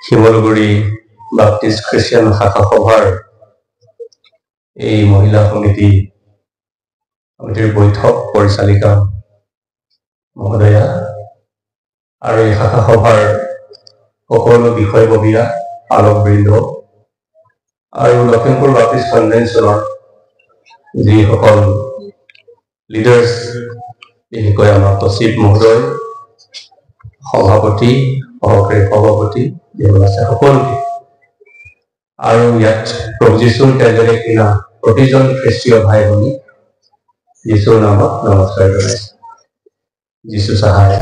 Simaluguri বাপ্টিষ্ট Christian শাখা সভাৰ এই মহিলা সমিতিৰ বৈঠক পৰিচালিকা মহোদয়া আৰু এই শাখা সভাৰ সকলো বিষয়ববীয়া আলোকবৃন্দ আৰু লখিমপুৰ বাপ্টিষ্ট কনভেনশ্যনৰ যিসকল লিডাৰ্ছ যেনেকৈ আমাৰ সচিব মহোদয় সভাপতি সহকাৰী সভাপতি যিসকল আছে সকলোকে আৰু ইয়াত প্ৰভু যীশুৰ তেজেৰে কিনা প্ৰতিজন খ্ৰীষ্টীয় ভাই ভনী যীশুৰ নামত নমস্কাৰ জনাইছোঁ। যীশু সহায়।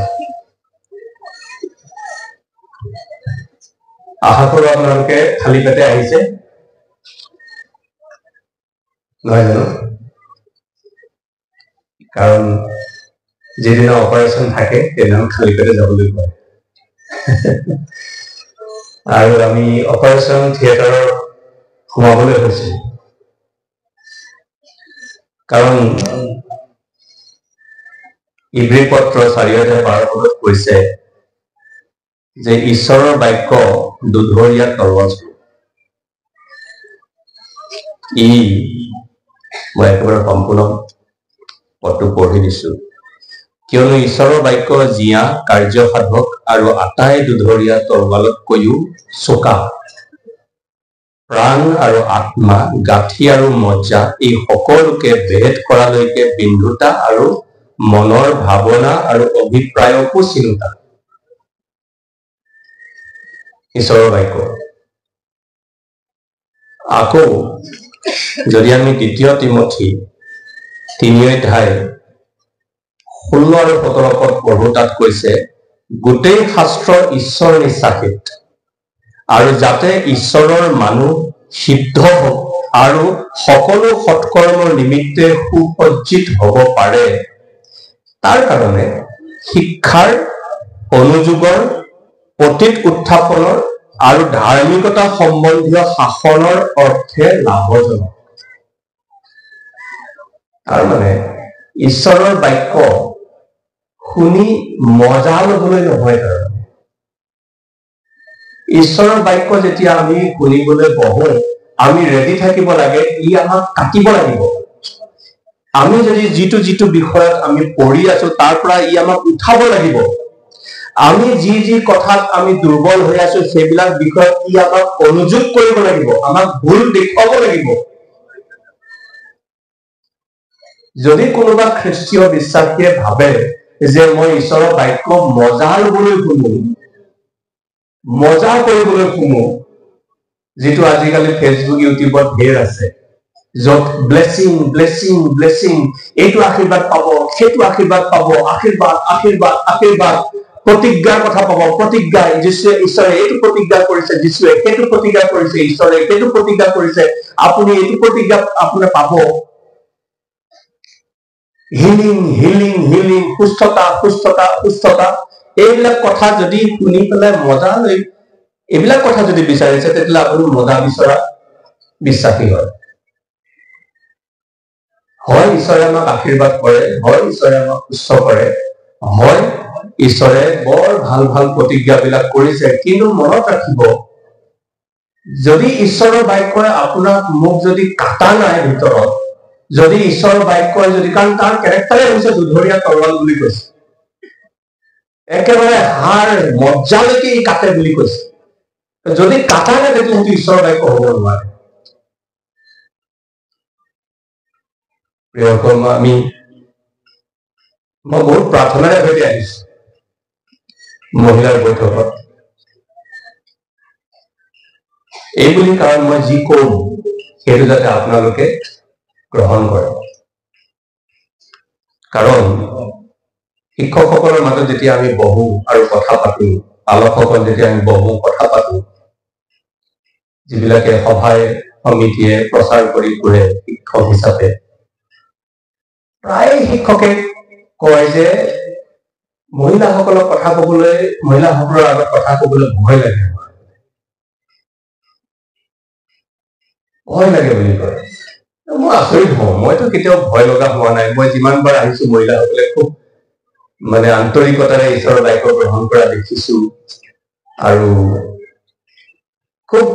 আশা কৰোঁ আপোনালোকে খালী পেটে আহিছে নহয় জানো? কাৰণ যিদিনা অপাৰেশ্যন থাকে সেইদিনা খালী পেটে যাবলৈ কয়। আৰু আমি অপাৰেশ্যন থিয়েটাৰত সোমাবলৈ হৈছোঁ কাৰণ ইব্ৰী পত্ৰ 4:12 কৈছে যে ঈশ্বৰৰ বাক্য দুধৰীয়া তৰোৱাল। মই একেবাৰে সম্পূৰ্ণ পদটো পঢ়ি দিছো। কিয়নো ঈশ্বৰৰ বাক্য জীয়া কাৰ্যসাধক আৰু আটাই দুধৰীয়া তৰোৱালতকৈও চোকা, প্ৰাণ আৰু আত্মা, গাঁঠি আৰু মজ্জা এই সকলোকে ভেদ কৰালৈকে বিন্ধুতা আৰু মনৰ ভাৱনা আৰু অভিপ্ৰায়কো চিন্তা। ঈশ্বৰৰ বাক্য। আকৌ যদি আমি 2 তিমথী 3:16 আৰু 17 পদ পঢ়ো, তাত কৈছে গোটেই শাস্ত্ৰ ঈশ্বৰ নিশ্চাসিত আৰু যাতে ঈশ্বৰৰ মানুহ সিদ্ধ হওক আৰু সকলো সৎকৰ্মৰ নিমিত্তে সুসজ্জিত হ'ব পাৰে, তাৰ কাৰণে শিক্ষাৰ, অনুযোগৰ, অতীত উত্থাপনৰ আৰু ধাৰ্মিকতা সম্বন্ধীয় শাসনৰ অৰ্থে লাভজনক। তাৰমানে ঈশ্বৰৰ বাক্য শুনি মজা লবলৈ নহয়। তাৰমানে ঈশ্বৰৰ বাক্য যেতিয়া আমি শুনিবলৈ বহো, আমি ৰেডি থাকিব লাগে, ই আমাক কাটিব লাগিব। আমি যদি যিটো বিষয়ত আমি পঢ়ি আছো তাৰ পৰা ই আমাক উঠাব লাগিব। আমি যি কথাত আমি দুৰ্বল হৈ আছো সেইবিলাক বিষয়ত ই আমাক অনুযোগ কৰিব লাগিব, আমাক ভুল দেখুৱাব লাগিব। যদি কোনোবা খ্ৰীষ্টীয় বিশ্বাসীয়ে ভাবে যে মই ঈশ্বৰৰ বাক্য মজা লবলৈ শুনো, মজা কৰিবলৈ শুনো, যিটো আজিকালি ফেচবুক ইউটিউবত ঢেৰ আছে, য'ত ব্লেছিং ব্লেছিং ব্লেছিং, এইটো আশীৰ্বাদ পাব, সেইটো আশীৰ্বাদ পাব, আশীৰ্বাদ আশীৰ্বাদ আশীৰ্বাদ, প্ৰতিজ্ঞাৰ কথা পাব, প্ৰতিজ্ঞা, যীশুৱে ঈশ্বৰে এইটো প্ৰতিজ্ঞা কৰিছে, যীশুৱে সেইটো প্ৰতিজ্ঞা কৰিছে, ঈশ্বৰে সেইটো প্ৰতিজ্ঞা কৰিছে, আপুনি এইটো প্ৰতিজ্ঞা আপোনাৰ পাব। হিলিং হিলিং হিলিং, সুস্থতা সুস্থতা সুস্থতা, এইবিলাক কথা যদি শুনি পেলাই মজা লৈ এইবিলাক কথা যদি বিচাৰিছে, তেতিয়াহ'লে আপুনি মজা বিচৰা বিশ্বাসী হয়। হয় ঈশ্বৰে আমাক আশীৰ্বাদ কৰে, হয় ঈশ্বৰে আমাক সুস্থ কৰে, হয় ঈশ্বৰে বৰ ভাল ভাল প্ৰতিজ্ঞাবিলাক কৰিছে, কিন্তু মনত ৰাখিব, যদি ঈশ্বৰৰ বাক্যই আপোনাক মোক যদি কাটা নাই ভিতৰত, যদি ঈশ্বৰৰ বাক্যই যদি, কাৰণ তাৰ কেৰেক্টাৰে হৈছে দুধৰীয়া তৰোৱাল বুলি কৈছে, একেবাৰে হাড় মজ্জালৈকে ই কাটে বুলি কৈছে, যদি কাটা নাই তেতিয়াহ'লে সেইটো ঈশ্বৰৰ বাক্য হ'ব নোৱাৰে। মই বহুত প্ৰাৰ্থনাৰে সৈতে আহিছো মহিলাৰ বৈঠকত, এই বুলি কাৰণ মই যি কওঁ সেইটো যাতে আপোনালোকে গ্ৰহণ কৰে। কাৰণ শিক্ষকসকলৰ মাজত যেতিয়া আমি বহো আৰু কথা পাতো, পালকসকল যেতিয়া আমি বহো কথা পাতো, যিবিলাকে সভাই সমিতিয়ে প্ৰচাৰ কৰি ফুৰে শিক্ষক হিচাপে, প্ৰায় শিক্ষকে কয় যে মহিলাসকলক কথা কবলৈ, মহিলাসকলৰ আগত কথা কবলৈ ভয় লাগে, ভয় লাগে বুলি কয়। মই আচৰিত হওঁ, মইতো কেতিয়াও ভয় লগা হোৱা নাই। মই যিমানবাৰ আহিছো মহিলাসকলে খুব আন্তৰিকতাৰে ঈশ্বৰৰ বাক্য গ্ৰহণ কৰা দেখিছো, আৰু খুব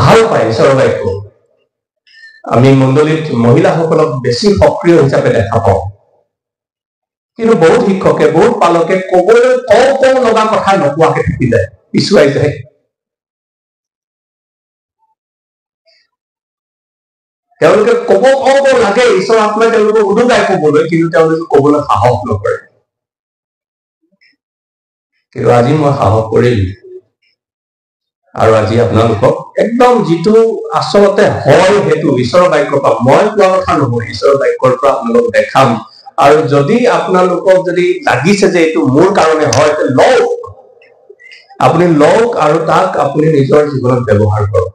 ভাল পায় ঈশ্বৰৰ বাক্য আমি মণ্ডলীত মহিলাসকলক বেছি সক্ৰিয় হিচাপে দেখা পাওঁ কিন্তু বহুত শিক্ষকে বহুত পালকে ক'বলৈ কওঁ লগা কথা নোকোৱাকে থাকি যায় পিছুৱাই যায় তেওঁলোকে ক'ব লাগে ঈশ্বৰৰ আত্মাই তেওঁলোকক উদুকাই ক'বলৈ কিন্তু তেওঁলোকে ক'বলৈ সাহস নকৰে কিন্তু আজি মই সাহস কৰিম আৰু আজি আপোনালোকক একদম যিটো আচলতে হয় সেইটো ঈশ্বৰৰ বাক্যৰ পৰা মই কোৱা কথা নহয় ঈশ্বৰৰ বাক্যৰ পৰা আপোনালোকক দেখাম আৰু যদি আপোনালোকক যদি লাগিছে যে এইটো মোৰ কাৰণে হয় লওক আপুনি লওক আৰু তাক আপুনি নিজৰ জীৱনত ব্যৱহাৰ কৰক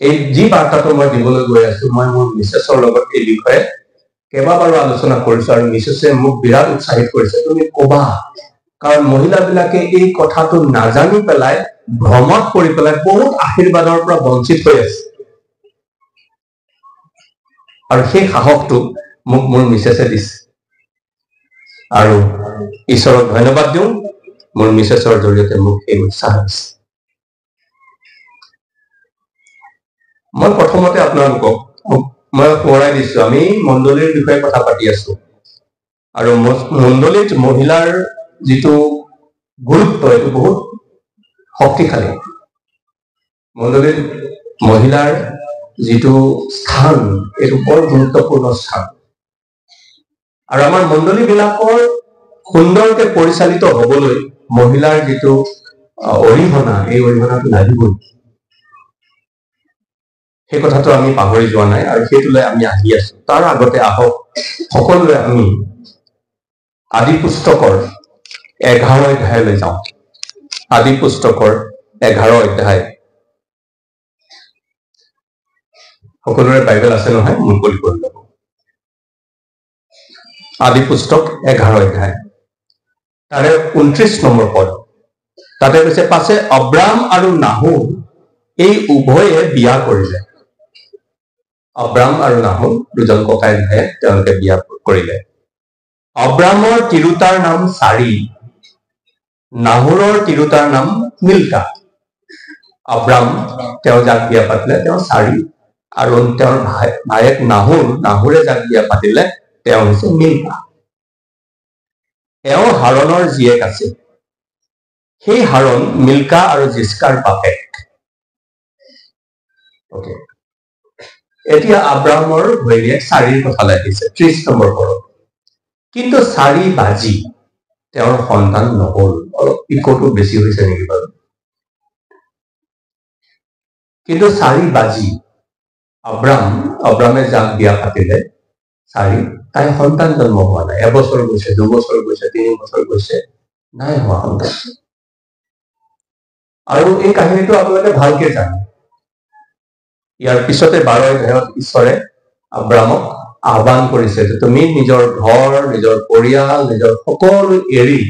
এই যি বাৰ্তাটো মই দিবলৈ গৈ আছো মই মোৰ মিছেছৰ লগত এই বিষয়ে কেইবাবাৰো আলোচনা কৰিছো আৰু মিছেছে মোক বিৰাট উৎসাহিত কৰিছে তুমি ক'বা কাৰণ মহিলাবিলাকে এই কথাটো নাজানি পেলাই ভ্ৰমত পৰি পেলাই বহুত আশীৰ্বাদৰ পৰা বঞ্চিত হৈ আছে আৰু সেই সাহসটো মোক মোৰ মিছেছে দিছে আৰু ঈশ্বৰক ধন্যবাদ দিওঁ মোৰ মিছেছৰ জৰিয়তে মোক এই উৎসাহ দিছে মই প্ৰথমতে আপোনালোকক মই সোঁৱৰাই দিছো আমি মণ্ডলীৰ বিষয়ে কথা পাতি আছো আৰু মণ্ডলীত মহিলাৰ যিটো গুৰুত্ব এইটো বহুত শক্তিশালী মণ্ডলীত মহিলাৰ যিটো স্থান এইটো বৰ গুৰুত্বপূৰ্ণ স্থান আৰু আমাৰ মণ্ডলীবিলাকৰ সুন্দৰকে পৰিচালিত হ'বলৈ মহিলাৰ যিটো অৰিহণা এই অৰিহণাটো লাগিবই সেই কথাটো আমি পাহৰি যোৱা নাই আৰু সেইটোলৈ আমি আহি আছো তাৰ আগতে আহক সকলোৱে আমি আদি পুস্তকৰ 11 অধ্যায়লৈ যাওঁ আদি পুস্তকৰ 11 অধ্যায় সকলোৰে বাইবেল আছে নহয় মুকলি কৰি ল'ব আদি পুস্তক 11 অধ্যায় তাৰে 29 নম্বৰ পদ তাতে কৈছে পাছে অব্ৰাম আৰু নাহোৰ এই উভয়ে বিয়া কৰিলে অব্ৰাম আৰু নাহোৰ দুজন ককাই ভাই তেওঁলোকে বিয়া কৰিলে অব্ৰামৰ তিৰোতাৰ নাম সাৰী নাহোৰৰ তিৰোতাৰ নাম মিল্কা অব্ৰাম তেওঁ যাক বিয়া পাতিলে তেওঁ সাৰী আৰু তেওঁৰ ভায়েক নাহোৰে যাক বিয়া পাতিলে তেওঁ হৈছে মিল্কা এওঁ হাৰণৰ জীয়েক আছে সেই হাৰণ মিল্কা আৰু জিস্কাৰ বাপেক ওকে এতিয়া আব্ৰামৰ ভৈৰীয়েক সাৰীৰ কথালৈ আহিছে 30 নম্বৰ পদ কিন্তু সাৰী বাজি তেওঁৰ সন্তান নহল অলপ ইকোটো বেছি হৈছে নেকি বাৰু কিন্তু সাৰী বাজি আব্ৰামে যাক বিয়া পাতিলে সাৰী তাই সন্তান জন্ম হোৱা নাই এবছৰ গৈছে 2 বছৰ গৈছে 3 বছৰ গৈছে নাই হোৱা সন্তান আৰু এই কাহিনীটো আপোনালোকে ভালকে জানে ইয়াৰ পিছতে 12 অধ্যায়ত ঈশ্বৰে আব্ৰামক আহ্বান কৰিছে যে তুমি নিজৰ ঘৰ নিজৰ পৰিয়াল নিজৰ সকলো এৰি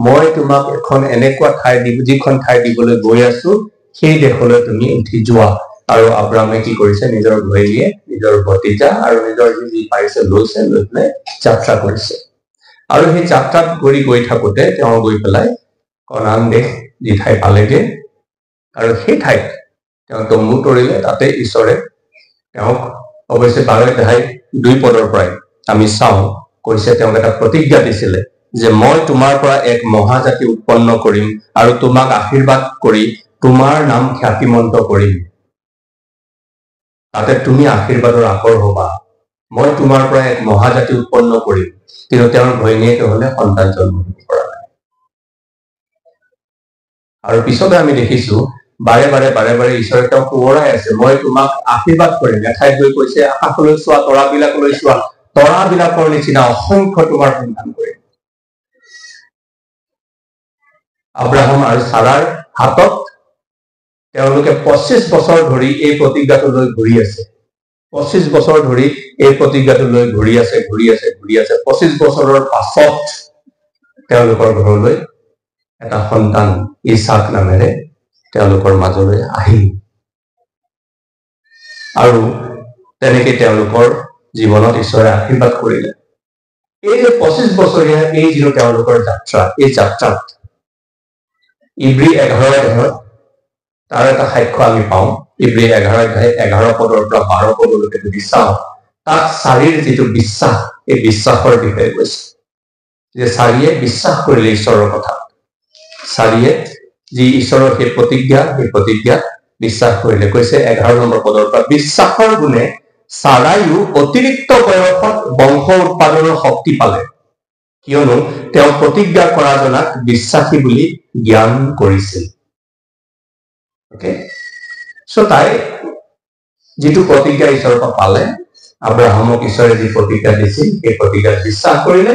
মই তোমাক এখন এনেকুৱা ঠাই যিখন ঠাই দিবলৈ গৈ আছো সেই দেশলৈ তুমি উঠি যোৱা আৰু আব্ৰামে কি কৰিছে নিজৰ ভৈৰীয়ে নিজৰ ভতিজা আৰু নিজৰ যি পাইছে লৈছে লৈ পেলাই যাত্ৰা কৰিছে আৰু সেই যাত্ৰাত গৈ থাকোতে তেওঁ গৈ পেলাই কনান দেশ যি ঠাই পালেগে আৰু সেই ঠাইত তেওঁ তম্বু তৰিলে তাতে ঈশ্বৰে তেওঁক অৱশ্যে 12 অধ্যায় 2 পদৰ পৰাই আমি চাওঁ কৈছে তেওঁক এটা প্ৰতিজ্ঞা দিছিলে যে মই তোমাৰ পৰা এক মহাজাতি উৎপন্ন কৰিম আৰু তোমাক আশীৰ্বাদ কৰি তোমাৰ নাম খ্যাতিমন্ত কৰিম তাতে তুমি আশীৰ্বাদৰ আকৰ হবা মই তোমাৰ পৰা এক মহাজাতি উৎপন্ন কৰিম কিন্তু তেওঁৰ ঘৈণীয়েকে হলে সন্তান জন্ম দিব পৰা নাই আৰু পিছতে আমি দেখিছো বাৰে বাৰে ঈশ্বৰে তেওঁক সোঁৱৰাই আছে মই তোমাক আশীৰ্বাদ কৰিম এঠাইত গৈ কৈছে আকাশলৈ চোৱা তৰাবিলাকলৈ চোৱা তৰাবিলাকৰ নিচিনা অসংখ্য তোমাৰ সন্তান কৰিম আব্ৰাহাম আৰু সাৰাৰ হাতত তেওঁলোকে 25 বছৰ ধৰি এই প্ৰতিজ্ঞাটো লৈ ঘূৰি আছে 25 বছৰ ধৰি এই প্ৰতিজ্ঞাটো লৈ ঘূৰি আছে 25 বছৰৰ পাছত তেওঁলোকৰ ঘৰলৈ এটা সন্তান ইছাক নামেৰে তেওঁলোকৰ মাজলৈ আহিল আৰু তেনেকৈ তেওঁলোকৰ জীৱনত ঈশ্বৰে আশীৰ্বাদ কৰিলে এই যে 25 বছৰীয়া এই যিটো তেওঁলোকৰ যাত্ৰা এই যাত্ৰাত ইব্ৰী 11 অধ্যায়ত তাৰ এটা সাক্ষ্য আমি পাওঁ ইব্ৰী 11 পদৰ পৰা 12 পদলৈকে যদি চাওঁ তাত চাৰিৰ যিটো বিশ্বাস এই বিশ্বাসৰ বিষয়ে কৈছে যে চাৰিয়ে বিশ্বাস কৰিলে ঈশ্বৰৰ কথা চাৰিয়ে যি ঈশ্বৰৰ সেই প্ৰতিজ্ঞা বিশ্বাস কৰিলে কৈছে 11 নম্বৰ পদৰ পৰা বিশ্বাসৰ গুণে চাৰাইও অতিৰিক্ত বয়সত বংশ উৎপাদনৰ শক্তি পালে কিয়নো তেওঁ প্ৰতিজ্ঞা কৰা জনাক বিশ্বাসী বুলি জ্ঞান কৰিছিল Okay? So তাই যিটো প্ৰতিজ্ঞা ঈশ্বৰৰ পৰা পালে আব্ৰাহামক ঈশ্বৰে যি প্ৰতিজ্ঞা দিছিল সেই প্ৰতিজ্ঞাত বিশ্বাস কৰিলে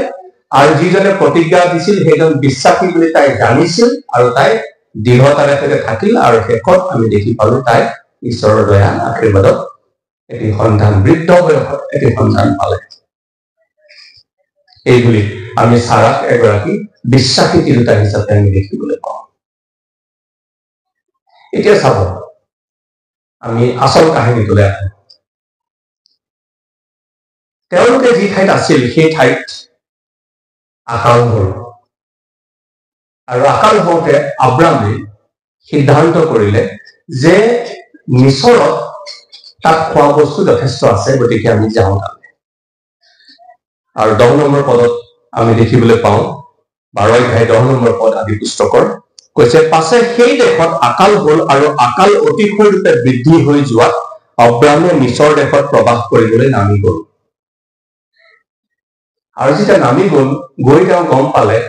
আৰু যিজনে প্ৰতিজ্ঞা দিছিল সেইজন বিশ্বাসী বুলি তাই জানিছিল আৰু তাই দৃঢ়তাৰে সৈতে থাকিল আৰু শেষত আমি দেখি পালো তাই ঈশ্বৰৰ দয়া আশীৰ্বাদত এটি সন্তান বৃদ্ধ বয়সত এটি সন্তান পালে এইবুলি আমি চাৰাক এগৰাকী বিশ্বাসী তিৰোতা হিচাপে আমি দেখিবলৈ পাওঁ এতিয়া চাব আমি আসল কাহিনীটোলৈ আহোঁ তেওঁলোকে যি ঠাইত আছিল সেই ঠাইত আকাল হ'ল আৰু আকাল হওঁতে আব্ৰামে সিদ্ধান্ত কৰিলে যে মিছৰত তাত খোৱা বস্তু যথেষ্ট আছে গতিকে আমি যাওঁ তালৈ আৰু 10 নম্বৰ পদত আমি দেখিবলৈ পাওঁ 12 নম্বৰ পদ আদি পুস্তকৰ কৈছে পাছে সেই দেশত আকাল হ'ল আৰু আকাল অতিশয়ৰূপে বৃদ্ধি হৈ যোৱাত আব্ৰামে মিছৰ দেশত প্ৰৱাস কৰিবলৈ নামি গ'ল আৰু যেতিয়া নামি গ'ল গৈ তেওঁ গম পালে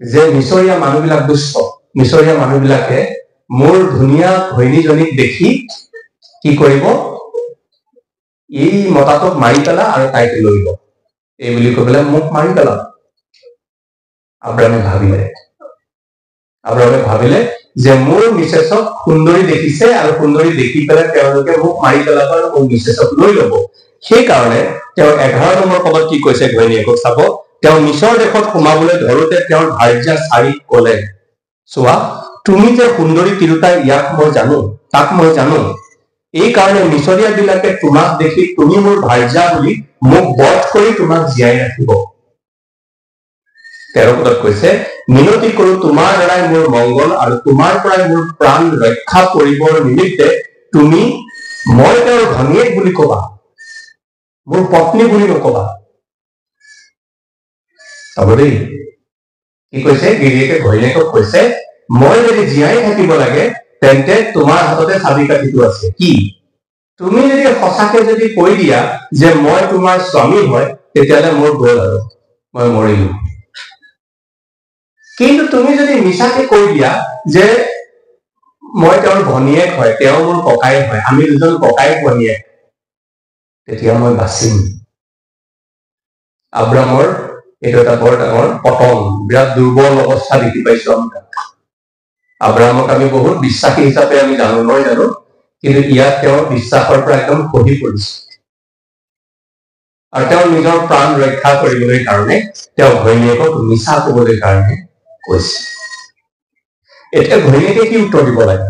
যে মিছৰীয়া মানুহবিলাক দুষ্ট মিছৰীয়া মানুহবিলাকে মোৰ ধুনীয়া ঘৈণীজনীক দেখি কি কৰিব এই মতাটোক মাৰি পেলা আৰু তাইক লৈ ল'ব এই বুলি কৈ পেলাই মোক মাৰি পেলা আব্ৰামে ভাবিলে যে মোৰ মিছেছক সুন্দৰী দেখিছে আৰু সুন্দৰী দেখি পেলাই তেওঁলোকে মোক মাৰি পেলাব আৰু মোৰ মিছেছক লৈ ল'ব সেইকাৰণে তেওঁ 11 নম্বৰ পদত কি কৈছে ঘৈণীয়েকক চাব তেওঁ মিছৰ দেশত সোমাবলৈ ধৰোতে তেওঁৰ ভাৰ্যা চাৰিক ক'লে চোৱা তুমি যে সুন্দৰী তিৰোতা তাক মই জানো এই কাৰণে মিছৰীয়া বিলাকে তোমাক দেখি তুমি মোৰ ভাৰ্যা বুলি মোক বধ কৰি তোমাক জীয়াই ৰাখিব 13 পদত কৈছে মিনতি কৰো তোমাৰ দ্বাৰাই মোৰ মংগল আৰু তোমাৰ পৰাই মোৰ প্ৰাণ ৰক্ষা কৰিবৰ নিমিত্তে তুমি মই তেওঁৰ ঘনীয়েক বুলি কবা মোৰ পত্নী বুলি নকবা চাব দেই কি কৈছে গিৰিয়েকে ঘৈণীয়েকক কৈছে মই যদি জীয়াই থাকিব লাগে তেন্তে তোমাৰ হাততে চাবিকাঠিটো আছে কি তুমি যদি সঁচাকে যদি কৈ দিয়া যে মই তোমাৰ স্বামী হয় তেতিয়ালে মোৰ গ'ল আৰু মই মৰিলো কিন্তু তুমি যদি মিছাকে কৈ দিয়া যে মই তেওঁৰ ভনীয়েক হয় তেওঁ মোৰ ককায়েক হয় আমি দুজন ককায়েক ভনীয়েক তেতিয়া মই বাচিম আব্ৰামৰ এইটো এটা বৰ ডাঙৰ পতন বিৰাট দুৰ্বল অৱস্থা দেখি পাইছো আমি আব্ৰামক আমি বহুত বিশ্বাসী হিচাপে আমি জানো কিন্তু ইয়াত তেওঁৰ বিশ্বাসৰ পৰা একদম খহি পৰিছে আৰু তেওঁ নিজৰ প্ৰাণ ৰক্ষা কৰিবলৈ কাৰণে তেওঁ ঘৈণীয়েকক মিছা ক'বলৈ কাৰণে কৈছে এতিয়া ঘৈণীয়েকে কি উত্তৰ দিব লাগে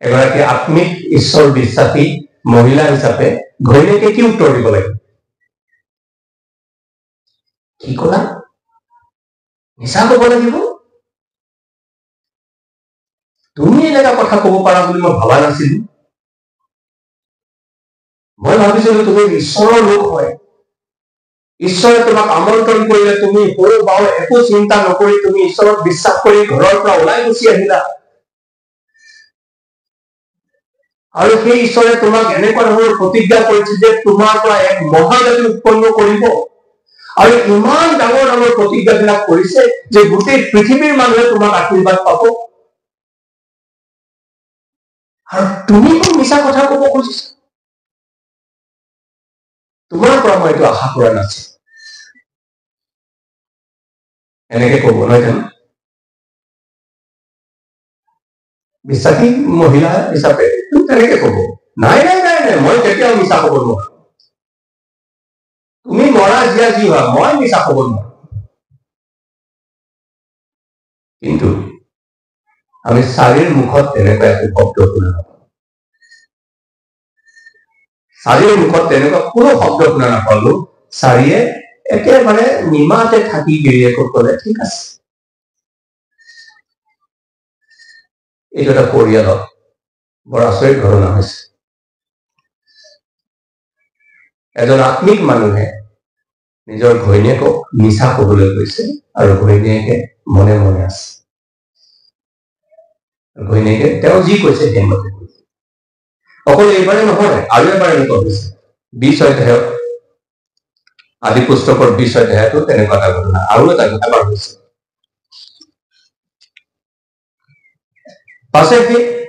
এগৰাকী আত্মিক ঈশ্বৰ বিশ্বাসী মহিলা হিচাপে ঘৈণীয়েকে কি উত্তৰ দিব লাগে কি ক'লা মিছা ক'ব লাগিব তুমি এনেকুৱা কথা ক'ব পাৰা বুলি মই ভাবা নাছিলো মই ভাবিছিলো তুমি ঈশ্বৰৰ লোক হয় ঈশ্বৰে তোমাক আমন্ত্ৰণ কৰিলে তুমি সৰু বাও একো চিন্তা নকৰি তুমি ঈশ্বৰক বিশ্বাস কৰি ঘৰৰ পৰা ওলাই গুচি আহিলা আৰু সেই ঈশ্বৰে তোমাক এনেকুৱা ধৰণৰ প্ৰতিজ্ঞা কৰিছে যে তোমাৰ পৰা এক মহাজাতি উৎপন্ন কৰিব আৰু ইমান ডাঙৰ ডাঙৰ প্ৰতিজ্ঞাবিলাক কৰিছে যে গোটেই পৃথিৱীৰ মানুহে তোমাক আশীৰ্বাদ পাব আৰু তুমি কোন মিছা কথা ক'ব খুজিছা তোমাৰ পৰা মই এইটো আশা কৰা নাছিল এনেকে ক'ব নহয় জানো বিশ্বাসী মহিলা হিচাপে তেনেকে ক'ব নাই মই কেতিয়াও মিছা ক'ব নোৱাৰো তুমি মৰা জীয়া যি হয় মই মিছা ক'ব নোৱাৰো কিন্তু আমি চাৰিৰ মুখত তেনেকুৱা একো শব্দ শুনা নাপাওঁ চাৰিৰ মুখত তেনেকুৱা কোনো শব্দ শুনা নাপালো চাৰিয়ে একেবাৰে নিমাতে থাকি গিৰিয়েকক ক'লে ঠিক আছে এইটো এটা পৰিয়ালত বৰ আচৰিত ঘটনা হৈছে। এজন আত্মিক মানুহে নিজৰ ঘৈণীয়েকক মিছা কবলৈ কৈছে আৰু ঘৈণীয়েকে মনে মনে আছে। ঘৈণীয়েকে তেওঁ যি কৈছে সেইমতে কৈছে। অকল এইবাৰে নহয়, আৰু এবাৰ এনেকুৱা হৈছে। 20 অধ্যায়ত, আদি পুস্তকৰ 20 অধ্যায়তো তেনেকুৱা এটা ঘটনা আৰু এটা এবাৰ হৈছে।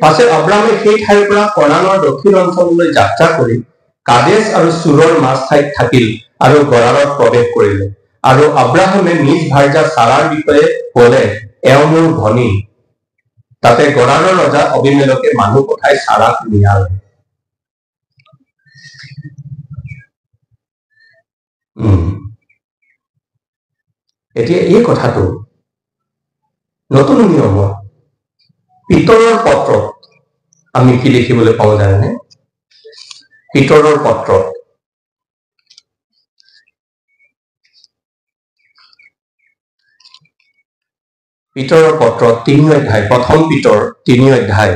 পাছে আব্ৰাহামে সেই ঠাইৰ পৰা কনানৰ দক্ষিণ অঞ্চললৈ যাত্ৰা কৰি কাদেশ আৰু চুৰৰ মাজ ঠাইত থাকিল আৰু গৰাৰত প্ৰৱেশ কৰিলে। আৰু আব্ৰাহামে নিজ ভাৰ্যা ছাৰাৰ বিষয়ে কলে, এওঁ মোৰ ভনী। তাতে গৰাৰৰ ৰজা অবিমেলেকে মানুহ পঠাই ছাৰাক নিয়ালে। এতিয়া এই কথাটো নতুন নিয়মত পিতৰৰ পত্ৰত আমি কি দেখিবলৈ পাওঁ জানেনে? পিতৰৰ পত্ৰত পিতৰৰ পত্ৰত 3 অধ্যায়, প্ৰথম পিতৰ 3 অধ্যায়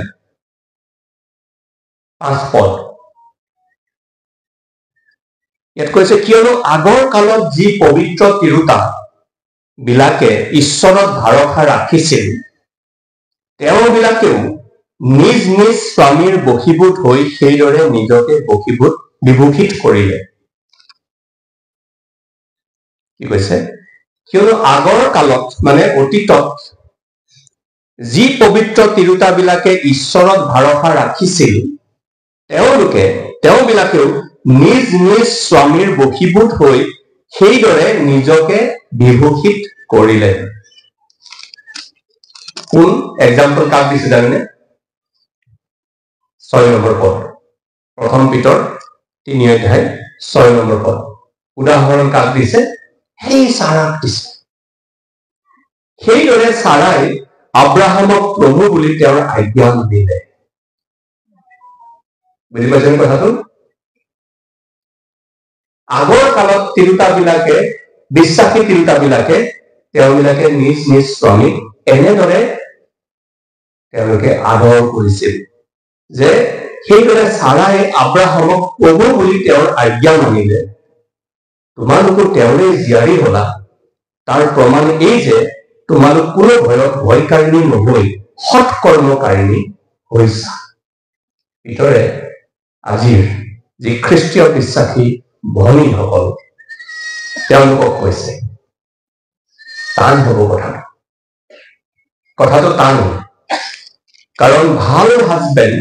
5 পদ। ইয়াত কৈছে, কিয়নো আগৰ কালত যি পবিত্ৰ তিৰোতা বিলাকে ঈশ্বৰত ভৰসা ৰাখিছিল, তেওঁবিলাকেও নিজ নিজ স্বামীৰ বশীভূত হৈ সেইদৰে নিজকে বিভূষিত কৰিলে। কি কৈছে? কিয়নো আগৰ কালত মানে অতীতত যি পবিত্ৰ তিৰোতা বিলাকে ঈশ্বৰত ভৰসা ৰাখিছিল, তেওঁবিলাকেও নিজ নিজ স্বামীৰ বশীভূত হৈ সেইদৰে নিজকে বিভূষিত কৰিলে। কোন এক্সাম্পল কাক দিছে জানেনে? 6 নম্বৰ পদ, প্ৰথম পিতৰ 3 অধ্যায় 6 নম্বৰ পদ। উদাহৰণ কাক দিছে? সেই ছাৰাক দিছে। সেইদৰে ছাৰাই আব্ৰাহামক প্ৰভু বুলি তেওঁৰ আজ্ঞা মানিলে। বুজি পাইছেনে কথাটো? আগৰ কালত তিৰোতাবিলাকে, বিশ্বাসী তিৰোতাবিলাকে, তেওঁবিলাকে নিজ নিজ স্বামীক এনেদৰে তেওঁলোকে আদৰ কৰিছিল যে সেইদৰে ছাৰাই আব্ৰাহামক প্ৰভু বুলি তেওঁৰ আজ্ঞা মানিলে। তোমালোকো তেওঁৰে জীয়াৰী হলা, তাৰ প্ৰমাণ এই যে তোমালোক কোনো ভয়কাৰিণী নহৈ সৎকৰ্মকাৰিণী হৈছা। ভিতৰে আজিৰ যি খ্ৰীষ্টীয় বিশ্বাসী ভনীসকল, তেওঁলোকক কৈছে, টান হব কথাটো টান। কাৰণ ভাল হাজবেণ্ড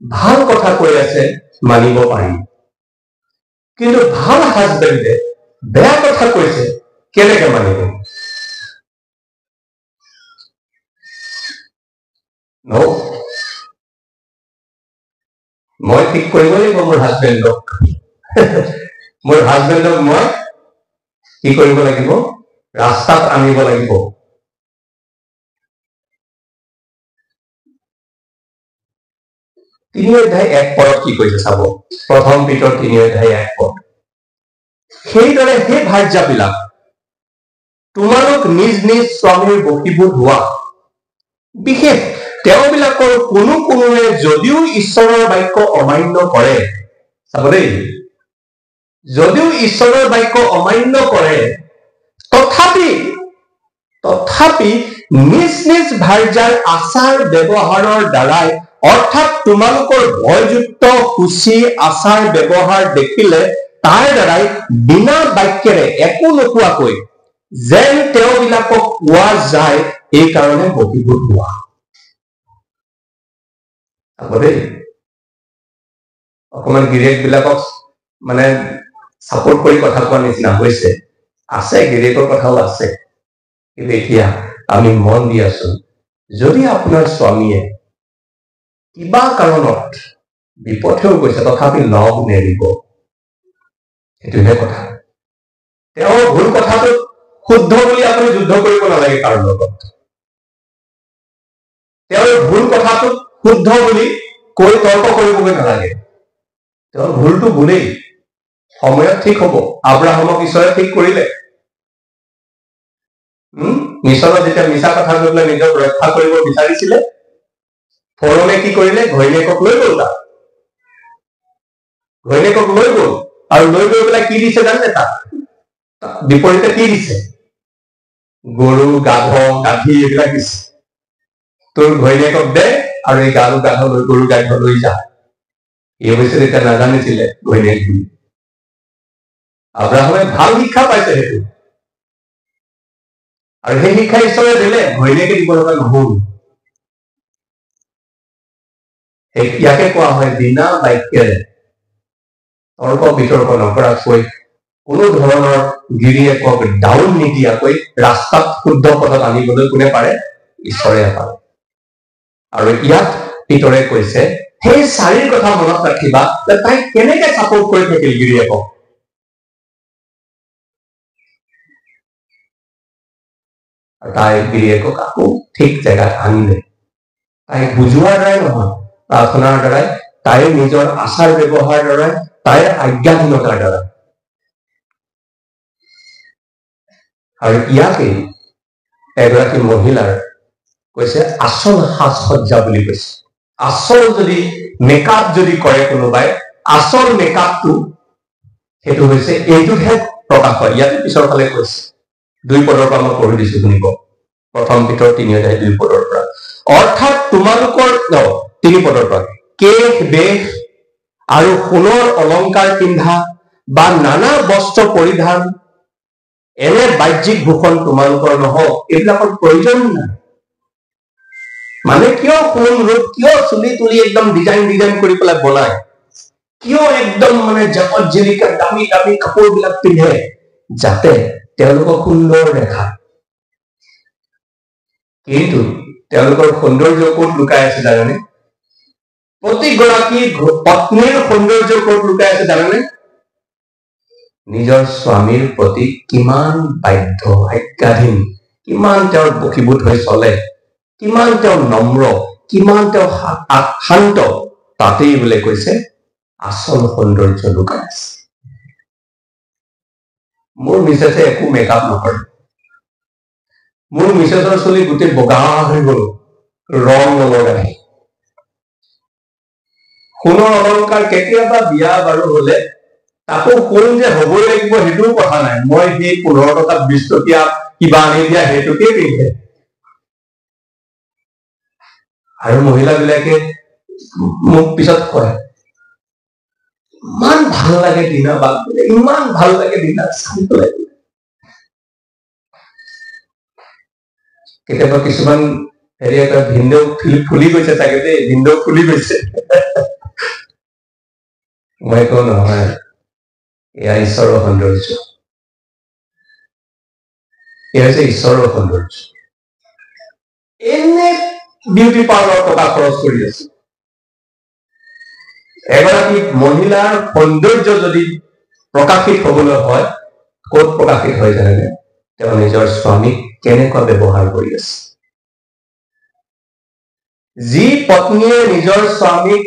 ভাল কথা কৈ আছে, মানিব পাৰি। কিন্তু ভাল হাজবেণ্ডে বেয়া কথা কৈছে, কেনেকে মানিব? মই ঠিক কৰিব লাগিব মোৰ হাজবেণ্ডক। মোৰ হাজবেণ্ডক মই কি কৰিব লাগিব? ৰাস্তাত আনিব লাগিব। তিনি অধ্যায় 1 পদত কি কৈছে চাব। প্ৰথম পিতৰ 3 অধ্যায় 1 পদ। সেইদৰে সেই ভাৰ্যাবিলাক তোমালোক নিজ নিজ স্বামীৰ বশীভূত হোৱা। বিশেষ তেওঁবিলাকৰ কোনোৱে যদিও ঈশ্বৰৰ বাক্য অমান্য কৰে, চাব দেই, যদিও ঈশ্বৰৰ বাক্য অমান্য কৰে, তথাপি নিজ নিজ ভাৰ্যাৰ আচাৰ ব্যৱহাৰৰ দ্বাৰাই, অৰ্থাৎ তোমালোকৰ ভয়যুক্ত সূচী আচাৰ ব্যৱহাৰ দেখিলে তাৰ দ্বাৰাই বিনা বাক্যেৰে একো নোকোৱাকৈ যেন তেওঁবিলাকক পোৱা যায়, এই কাৰণে বশীভূত হোৱা। অকমান গিৰিয়েক বিলাকক মানে চাপোৰ্ট কৰি কথা কোৱা নিচিনা হৈছে। আছে, গিৰিয়েকৰ কথাও আছে, কিন্তু এতিয়া আমি মন দি আছো, যদি আপোনাৰ স্বামীয়ে কিবা কাৰণত বিপথেও গৈছে, তথাপি লগ নেৰিব। সেইটোহে কথা। তেওঁৰ ভুল কথাটো শুদ্ধ বুলি আপুনি যুদ্ধ কৰিব নালাগে কাৰো লগত। তেওঁৰ ভুল কথাটো শুদ্ধ বুলি কৈ তৰ্ক কৰিবগৈ নালাগে। তেওঁৰ ভুলটো ভুলেই, সময়ত ঠিক হব। আব্ৰাহামক ঈশ্বৰে ঠিক কৰিলে। মিছৰত যেতিয়া মিছা কথা কৈ পেলাই নিজক ৰক্ষা কৰিব বিচাৰিছিলে, পৰমে কি কৰিলে ঘৈণীয়েকক লৈ গ'ল তাক ঘৈণীয়েকক লৈ গ'ল আৰু লৈ গৈ পেলাই কি দিছে জানে তাক বিপৰীতে কি দিছে গৰু গাধী এইবিলাক দিছে তোৰ ঘৈণীয়েকক দে আৰু এই গৰু গাধ লৈ যা এই অৱশ্যে তেতিয়া নাজানিছিলে ঘৈণীয়েক বুলি আব্ৰাহামে ভাল শিক্ষা পাইছে সেইটো আৰু সেই শিক্ষা ঈশ্বৰে দিলে ঘৈণীয়েকে দিব লগা নহল ইয়াকে কোৱা হয় বিনা বাক্যেৰে তৰ্ক বিতৰ্ক নকৰাকৈ কোনো ধৰণৰ গিৰিয়েকক ডাউন নিদিয়াকৈ ৰাস্তাত শুদ্ধ পথত আনিবলৈ কোনে পাৰে ঈশ্বৰে পাৰে আৰু ইয়াত পিতৰে কৈছে সেই চাৰিৰ কথা মনত ৰাখিবা যে তাই কেনেকে ছাপোৰ্ট কৰি থাকিল গিৰিয়েকক তাই গিৰিয়েকক আকৌ ঠিক জেগাত আনিলে তাইক বুজোৱাৰ দ্বাৰাই নহয় প্ৰাৰ্থনাৰ দ্বাৰাই তাইৰ নিজৰ আচাৰ ব্যৱহাৰ দ্বাৰাই তাইৰ আজ্ঞাহীনতাৰ দ্বাৰা আৰু ইয়াকেই এগৰাকী মহিলাৰ কৈছে আচল সাজ সজ্জা বুলি কৈছে আচল যদি মেকআপ যদি কৰে কোনোবাই আচল মেকআপটো সেইটো হৈছে এইটোহে প্ৰকাশ হয় ইয়াতে পিছৰ ফালে কৈছে 2 পদৰ পৰা মই পঢ়ি দিছো শুনিব প্ৰথম পিতৰ 3 অধ্যায় 2 পদৰ পৰা অৰ্থাৎ তোমালোকৰ 3 পদৰ পৰা কেশ বেশ আৰু সোণৰ অলংকাৰ পিন্ধা বা নানা বস্ত্ৰ পৰিধান এনে বাহ্যিক ভূষণ তোমালোকৰ নহওক এইবিলাকৰ প্ৰয়োজন নাই মানে কিয় কোন ৰূপ কিয় চুলি তুলি একদম ডিজাইন কৰি পেলাই বনায় কিয় একদম মানে জাকত জিলিকা দামী কাপোৰবিলাক পিন্ধে যাতে তেওঁলোকক সুন্দৰ দেখায় কিন্তু তেওঁলোকৰ সৌন্দৰ্য ক'ত লুকাই আছে জানেনে প্ৰতিগৰাকী পত্নীৰ সৌন্দৰ্য ক'ত লুকাই আছে জানেনে নিজৰ স্বামীৰ প্ৰতি কিমান বাধ্য আজ্ঞাধীন কিমান তেওঁৰ বশীভূত হৈ চলে কিমান তেওঁ নম্ৰ কিমান তেওঁ শান্ত তাতেই বোলে কৈছে আচল সৌন্দৰ্য লুকাই আছে মোৰ মিছেছে একো মেকআপ নকৰে মোৰ মিছেছৰ চুলি গোটেই বগা হৈ গ'ল ৰং নলগাই সোণৰ অলংকাৰ কেতিয়াবা বিয়া বাৰু হলে তাকো কোন যে হ'বই লাগিব সেইটোও কথা নাই মই সেই 15 টকা 20 টকীয়া কিবা আনি দিয়া সেইটোকে পিন্ধে আৰু মহিলাবিলাকে মোক পিছত কয় ইমান ভাল লাগে দিনা বাদ ইমান ভাল লাগে দিনা চাই লাগে কেতিয়াবা কিছুমান হেৰি এটা ভিন্দেও ফুলি গৈছে চাগে দেই ভিন্দেও ফুলি গৈছে মই কওঁ নহয় এয়া ঈশ্বৰৰ সৌন্দৰ্য এয়া হৈছে ঈশ্বৰৰ সৌন্দৰ্য এনে বিউটি পাৰ্লাৰ টকা খৰচ কৰি আছে এগৰাকী মহিলাৰ সৌন্দৰ্য যদি প্ৰকাশিত হবলৈ হয় ক'ত প্ৰকাশিত হয় জানেনে তেওঁ নিজৰ স্বামীক কেনেকুৱা ব্যৱহাৰ কৰি আছে যি পত্নীয়ে নিজৰ স্বামীক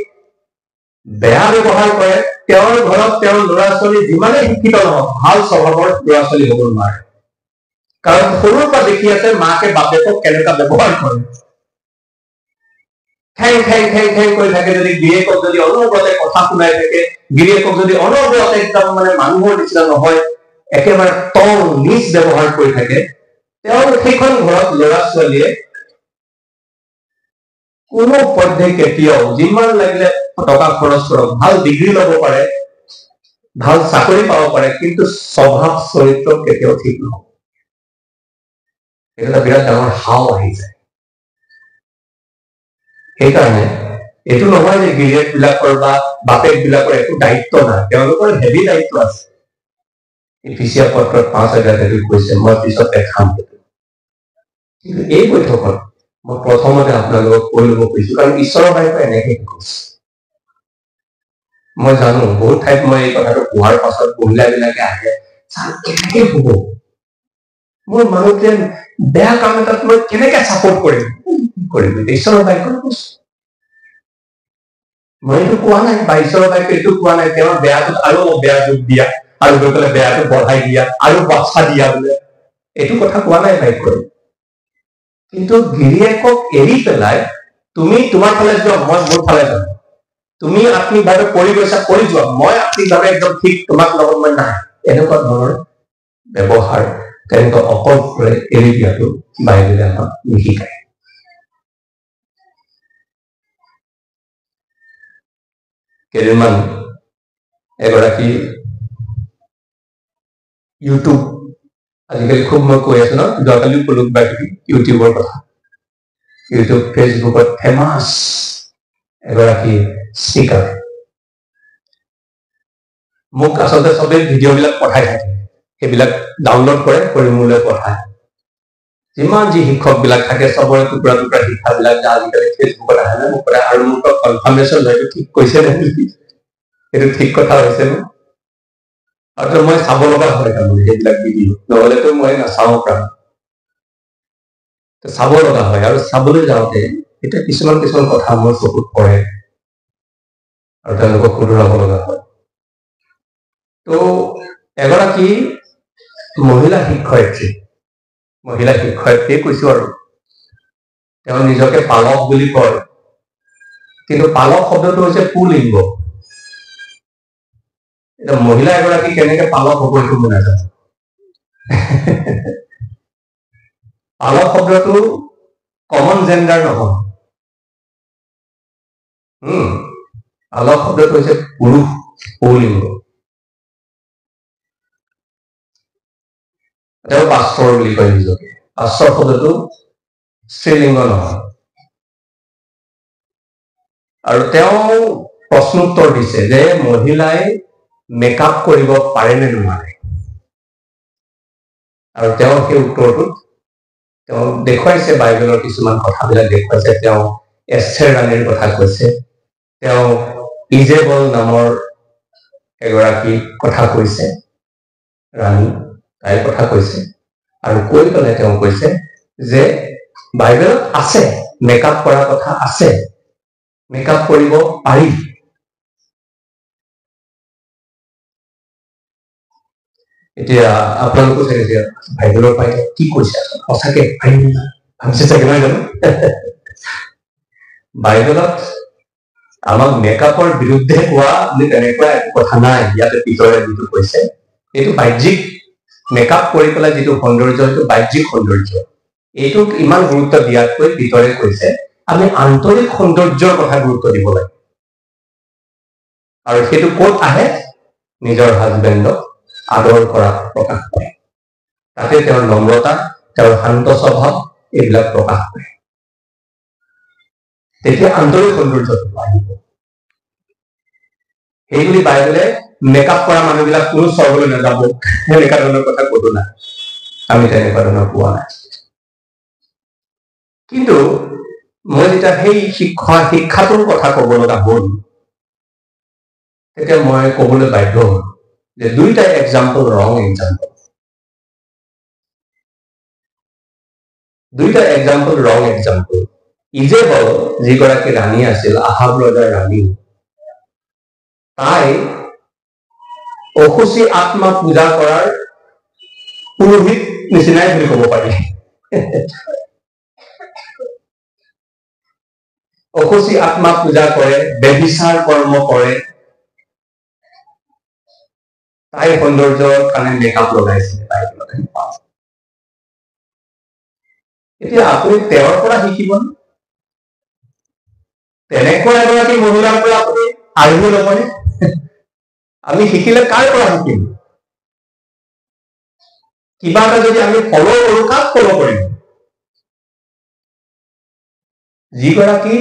বেয়া ব্যৱহাৰ কৰে তেওঁৰ ঘৰত তেওঁৰ ল'ৰা ছোৱালী যিমানে শিক্ষিত নহওক ভাল স্বভাৱৰ ল'ৰা ছোৱালী হ'ব নোৱাৰে কাৰণ সৰুৰ পৰা দেখি আছে মাকে বাপেকক কেনেকুৱা ব্যৱহাৰ কৰে ঠেং কৰি থাকে যদি গিৰিয়েকক যদি অনবৰতে কথা শুনাই থাকে গিৰিয়েকক যদি অনবৰতে একদম মানে মানুহৰ নিচিনা নহয় একেবাৰে তল নিচ ব্যৱহাৰ কৰি থাকে তেওঁৰ সেইখন ঘৰত ল'ৰা ছোৱালীয়ে কোনো পধ্যে কেতিয়াও যিমান লাগিলে টকা খৰচ কৰক ভাল ডিগ্ৰী ল'ব পাৰে ভাল চাকৰি পাব পাৰে কিন্তু স্বভাৱ চৰিত্ৰ কেতিয়াও ঠিক নহব এটা বিৰাট ডাঙৰ হাও আহি যায় সেইকাৰণে এইটো নহয় যে গিৰিয়েক বিলাকৰ বা বাপেক বিলাকৰ একো দায়িত্ব নাই তেওঁলোকৰ হেভি দায়িত্ব আছে এফিচিয়া পত্ৰত 5 অধ্যায়ত কৈছে মই পিছত দেখাম কিন্তু এই বৈঠকত মই প্ৰথমতে আপোনালোকক কৈ ল'ব খুজিছো কাৰণ ঈশ্বৰৰ বাক্য এনেকে কৈছে মই জানো বহুত ঠাইত মই এই কথাটো কোৱাৰ পাছত মহিলাবিলাকে আহে কেনেকে হব মোৰ মানুহটোৱে বেয়া কাম এটাত মই কেনেকে ছাপোৰ্ট কৰিম ঈশ্বৰৰ বাক্য কৈছো মই এইটো কোৱা নাই বা ঈশ্বৰৰ বাক্য এইটো কোৱা নাই তেওঁৰ বেয়াটোত আৰু বেয়া যোগ দিয়া আৰু গৈ পেলাই বেয়াটো বঢ়াই দিয়া আৰু বাচ্ছা দিয়া বোলে এইটো কথা কোৱা নাই বাক্যই কিন্তু গিৰিয়েকক এৰি পেলাই তুমি তোমাৰ ফালে যোৱা, মই মোৰ ফালে যাম। তুমি আত্মিকভাৱে কৰি গৈছা, কৰি যোৱা, মই আত্মিকভাৱে একদম ঠিক তোমাক লগত মই নাই, এনেকুৱা ধৰণৰ ব্যৱহাৰ, তেনেকুৱা অকলশৰে এৰি দিয়াটো বাইবেলে আমাক নিশিকায়। কেইদিনমান এগৰাকী ইউটিউব, আজিকালি খুব মই কৈ আছো ন, যোৱাকালি কলো কিবা কিবি ইউটিউবৰ কথা, ইউটিউব ফেচবুকত ফেমাছ এগৰাকী স্পিকাৰ, মোক আচলতে চবেই ভিডিঅ' বিলাক পঠাই থাকে, সেইবিলাক ডাউনলোড কৰি মোলৈ পঠায়। যিমান যি শিক্ষক বিলাক থাকে চবৰে টুকুৰা টুকুৰা শিক্ষাবিলাক আজিকালি ফেচবুকত আহে না, মোক পঠায়, আৰু মোক কনফাৰ্মেশ্যন লয় ঠিক কৈছে নে, সেইটো ঠিক কথা হৈছে নে, আৰু মই চাব লগা হয় তাৰমানে সেইবিলাক ভিডিঅ', নহলেতো মই নাচাওঁ প্ৰায়, চাব লগা হয়। আৰু চাবলৈ যাওঁতে এতিয়া কিছুমান কথা মোৰ চকুত পৰে আৰু তেওঁলোকক শুধৰাব লগা হয়। তো এগৰাকী মহিলা শিক্ষয়িত্ৰীয়ে কৈছো, আৰু তেওঁ নিজকে পালক বুলি কয়, কিন্তু পালক শব্দটো হৈছে পুলিংগ। এতিয়া মহিলা এগৰাকী কেনেকে পালক হ'ব সেইটো মই নাজানো। পালক শব্দটো কমন জেণ্ডাৰ নহয়, পালক শব্দটো হৈছে পুৰুষ, পুলিংগ। তেওঁ পাষ্টৰ বুলি কয় নিজকে, পাষ্টৰ শব্দটো স্ত্ৰীলিংগ নহয়। আৰু তেওঁ প্ৰশ্নোত্তৰ দিছে যে মহিলাই মেকআপ কৰিব পাৰে নে নোৱাৰে, আৰু তেওঁ সেই উত্তৰটোত তেওঁ দেখুৱাইছে, বাইবেলৰ কিছুমান কথাবিলাক দেখুৱাইছে। তেওঁ এষ্ঠেৰ ৰাণীৰ কথা কৈছে, তেওঁ ইজেবল নামৰ এগৰাকী কথা কৈছে, ৰাণী, তাইৰ কথা কৈছে, আৰু কৈ পেলাই তেওঁ কৈছে যে বাইবেলত আছে মেকআপ কৰাৰ কথা আছে, মেকআপ কৰিব পাৰি। এতিয়া আপোনালোকো চাগে বাইবেলৰ পৰা কি কৈছে, সঁচাকে ভাবিছে চাগে, নহয় জানো? বাইবেলত আমাক মেকআপৰ বিৰুদ্ধে কোৱা বুলি তেনেকুৱা একো কথা নাই। ইয়াতে পিতৰে যিটো কৈছে, এইটো বাহ্যিক মেকআপ কৰি পেলাই যিটো সৌন্দৰ্য, সেইটো বাহ্যিক সৌন্দৰ্য, এইটোক ইমান গুৰুত্ব দিয়াতকৈ পিতৰে কৈছে আমি আন্তৰিক সৌন্দৰ্যৰ কথা গুৰুত্ব দিব লাগে। আৰু সেইটো ক'ত আহে? নিজৰ হাজবেণ্ডক আদৰ কৰা প্ৰকাশ পায়, তাতে তেওঁৰ নম্ৰতা, তেওঁৰ শান্ত স্বভাৱ এইবিলাক প্ৰকাশ পায়, তেতিয়া আন্তৰিক সৌন্দৰ্যটো আহিব। সেইবুলি বাইবেলে মেকআপ কৰা মানুহবিলাক কোনো স্বৰ্গলৈ নাযাব এনেকুৱা ধৰণৰ কথা ক'তো নাই, আমি তেনেকুৱা ধৰণৰ পোৱা নাই। কিন্তু মই যেতিয়া সেই শিক্ষাটোৰ কথা ক'ব লগা হ'ল, তেতিয়া মই ক'বলৈ বাধ্য হ'ল যে দুইটা এক্সাম্পল ৰং এক্সাম্পল, দুইটা এক্সাম্পল ৰং এক্সাম্পল। ইজেবল যিগৰাকী ৰাণী আছিল, আহাব ৰজাৰ ৰাণী, তাই অসুচী আত্মা পূজা কৰাৰ পুৰোহিত নিচিনাই বুলি ক'ব পাৰি। অসুচী আত্মা পূজা কৰে, ব্যভিচাৰ কৰ্ম কৰে, তাই সৌন্দৰ্যৰ কাৰণে মেকআপ লগাইছিলে। এতিয়া আপুনি তেওঁৰ পৰা শিকিবনে? তেনেকুৱা এগৰাকী মহিলাৰ পৰা আপুনি আৰম্ভ নকৰে? আমি শিকিলে কাৰ পৰা শিকিম? কিবা এটা যদি আমি ফল কৰো, কাক ফল কৰিম? যিগৰাকী